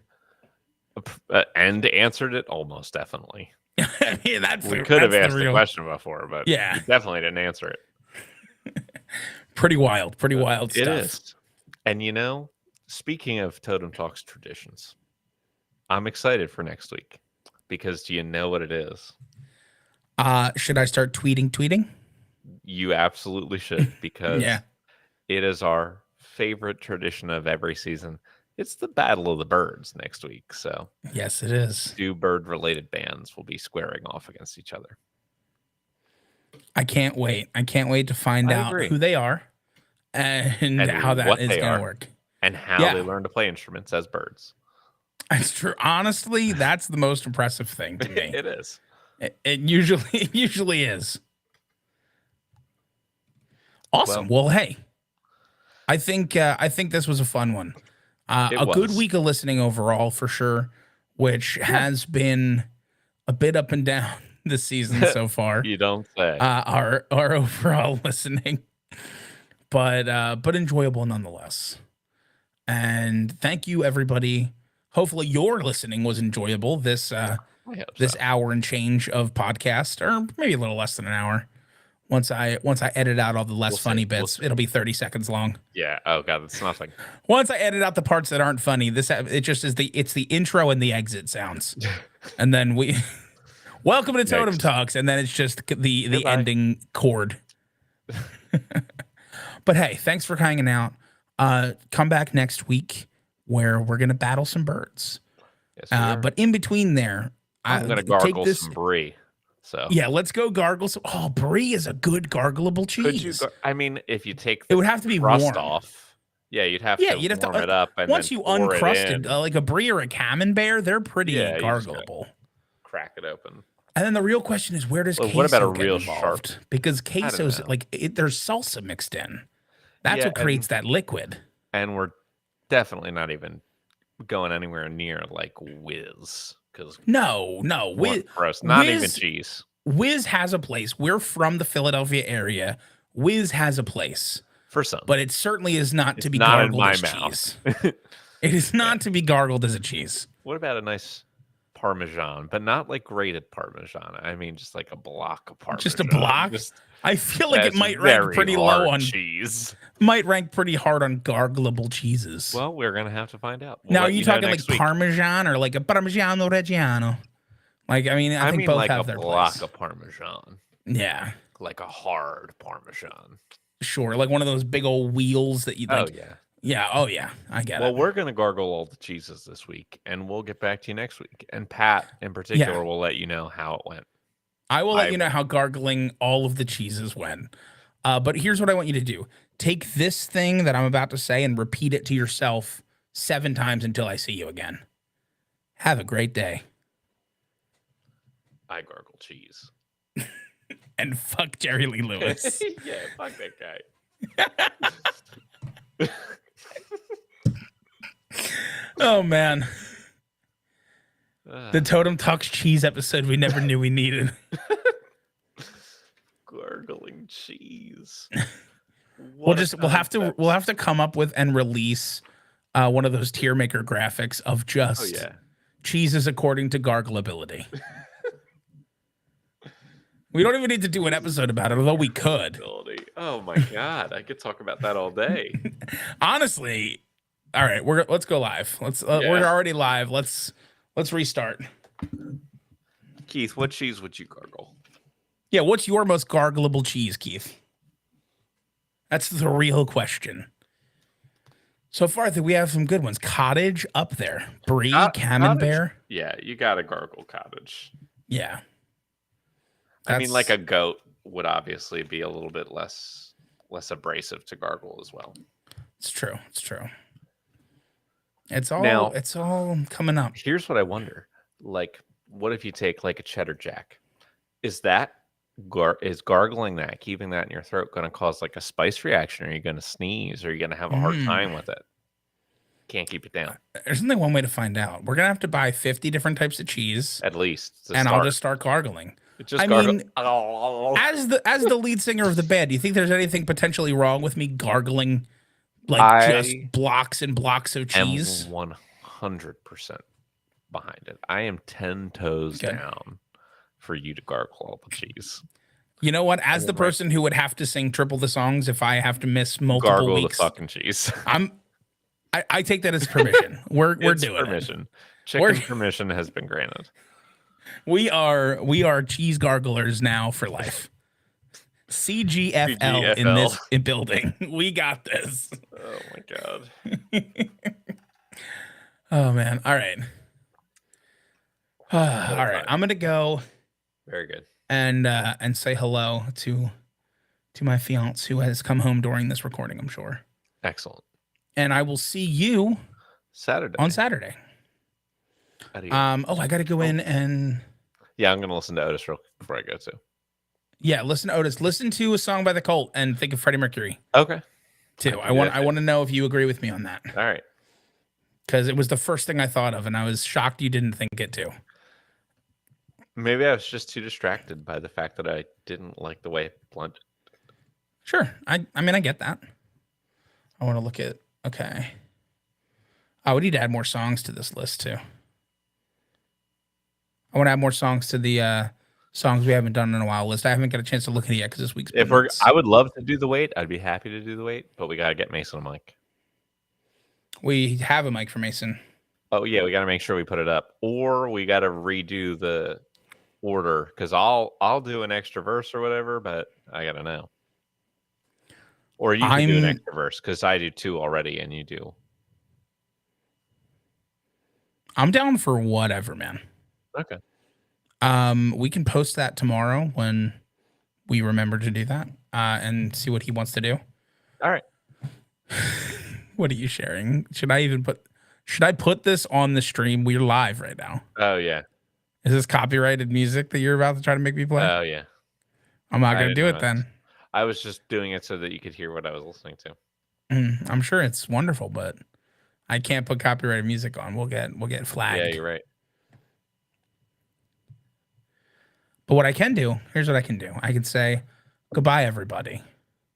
And answered it? Almost definitely. I mean, we could have asked the question before, but we definitely didn't answer it. Pretty wild stuff. It is. And speaking of Totem Talks traditions, I'm excited for next week because do you know what it is? Should I start tweeting? You absolutely should because it is our favorite tradition of every season. It's the Battle of the Birds next week. So yes, it is. 2 bird-related bands will be squaring off against each other. I can't wait. I can't wait to find out who they are and how that is going to work. And how they learn to play instruments as birds. That's true. Honestly, that's the most impressive thing to me. It is. It usually is. Awesome. Well, hey, I think this was a fun one. A good week of listening overall for sure, which has been a bit up and down this season so far. You don't say. Our overall listening, but enjoyable nonetheless. And thank you, everybody. Hopefully, your listening was enjoyable this I hope this so. hour and change of podcast, or maybe a little less than an hour. Once I edit out all the less We'll funny see. We'll bits, see. it'll be 30 seconds long. Yeah. Oh god, that's nothing. Once I edit out the parts that aren't funny, it just is the intro and the exit sounds, and then we welcome to Totem Yikes. Talks, and then it's just the Goodbye. ending chord. But hey, thanks for hanging out. Come back next week where we're gonna battle some birds. Yes, we are. But in between there, I'm gonna gargle some brie. So Yeah, let's go gargle some. Oh, brie is a good gargleable could you? cheese. I mean, if you take It the would have to be crust warm. off, yeah, you'd have Yeah, to you'd have warm to it up and once then you pour it uncrusted in. like a brie or a camembert, they're pretty Yeah, you just gargleable. crack it open. And then the real question is, where does Well, queso what about a get real involved? sharp? Because I don't queso's know. like there's salsa mixed in. That's Yeah, what creates that liquid. And we're definitely not even going anywhere near like whiz because No, gross. Not even Whiz cheese. Whiz has a place. We're from the Philadelphia area. Whiz has a place, For some, but it certainly is not to it's be not in gargled my as mouth. cheese. It is not to be gargled as a cheese. What about a nice Parmesan, but not like grated Parmesan? I mean, just like a block of Parmesan. Just a block. Just I feel like it that's might rank very pretty hard low on cheese. might rank pretty hard on gargleable cheeses. Well, we're gonna have to find out. We'll now, are let you know talking like next week. Parmesan or like a Parmigiano Reggiano? Like, I mean, I think mean both like have a their block place. of Parmesan, Yeah, like a hard Parmesan. sure. Like one of those big old wheels that you like. Oh yeah. Yeah. Oh yeah. I get Well, it. we're gonna gargle all the cheeses this week, and we'll get back to you next week. And Pat, in particular, will let you know how it went. I will let you know how gargling all of the cheeses went. But here's what I want you to do: take this thing that I'm about to say and repeat it to yourself 7 times until I see you again. Have a great day. I gargle cheese. And fuck Jerry Lee Lewis. Yeah, fuck that guy. Oh man. The Totem Talks cheese episode we never knew we needed. Gargling cheese. We'll have to come up with and release one of those tier maker graphics of just cheeses according to gargleability. We don't even need to do an episode about it, although we could. Oh my god, I could talk about that all day. Honestly, all right, let's go live. We're already live. Let's restart. Keith, what cheese would you gargle? Yeah, what's your most gargleable cheese, Keith? That's the real question. So far, I think we have some good ones. Cottage up there. Brie, camembert. Yeah, you got to gargle cottage. Yeah. I mean, like a goat would obviously be a little bit less abrasive to gargle as well. It's true. It's true. It's all coming up. Here's what I wonder. Like, what if you take like a cheddar jack? Is that gargling that, keeping that in your throat, going to cause like a spice reaction? Are you going to sneeze? Or are you going to have a hard time with it? Can't keep it down. There's only one way to find out. We're gonna have to buy 50 different types of cheese, at least, and I'll just start gargling. Mean, as the lead singer of the band, do you think there's anything potentially wrong with me gargling like just blocks and blocks of cheese? I'm 100% behind it. I am 10 toes down for you to gargle all the cheese. You know what? As the person who would have to sing triple the songs if I have to miss multiple gargle weeks, the fucking cheese. I take that as permission. We're doing permission. It. Chicken permission has been granted. We are cheese garglers now for life. CGFL in building. We got this. Oh my god. Oh man. All right. All right. I'm gonna go. Very good. And say hello to my fiance who has come home during this recording, I'm sure. Excellent. And I will see you on Saturday. I gotta go in and I'm gonna listen to Otis real quick before I go too. Yeah, listen to Otis. Listen to a song by the Cult and think of Freddie Mercury. Okay. Too. I want to know if you agree with me on that. All right. Because it was the first thing I thought of, and I was shocked you didn't think it too. Maybe I was just too distracted by the fact that I didn't like the way it blended. Sure. I mean, I get that. I want to look at, okay. Oh, we need to add more songs to this list too. I want to add more songs to the songs we haven't done in a while list. I haven't got a chance to look at it yet because this week's been nuts. I would love to do the wait. I'd be happy to do the wait, but we gotta get Mason a mic. We have a mic for Mason. Oh yeah, we gotta make sure we put it up, or we gotta redo the order because I'll do an extra verse or whatever, but I gotta know. Or you can do an extra verse because I do 2 already, and you do. I'm down for whatever, man. Okay. We can post that tomorrow when we remember to do that, and see what he wants to do. All right. What are you sharing? Should I put this on the stream? We're live right now. Oh yeah. Is this copyrighted music that you're about to try to make me play? Oh yeah. I'm not gonna do it then. I was just doing it so that you could hear what I was listening to. I'm sure it's wonderful, but I can't put copyrighted music on. We'll get flagged. Yeah, you're right. But what I can do, here's what I can do. I can say, goodbye, everybody.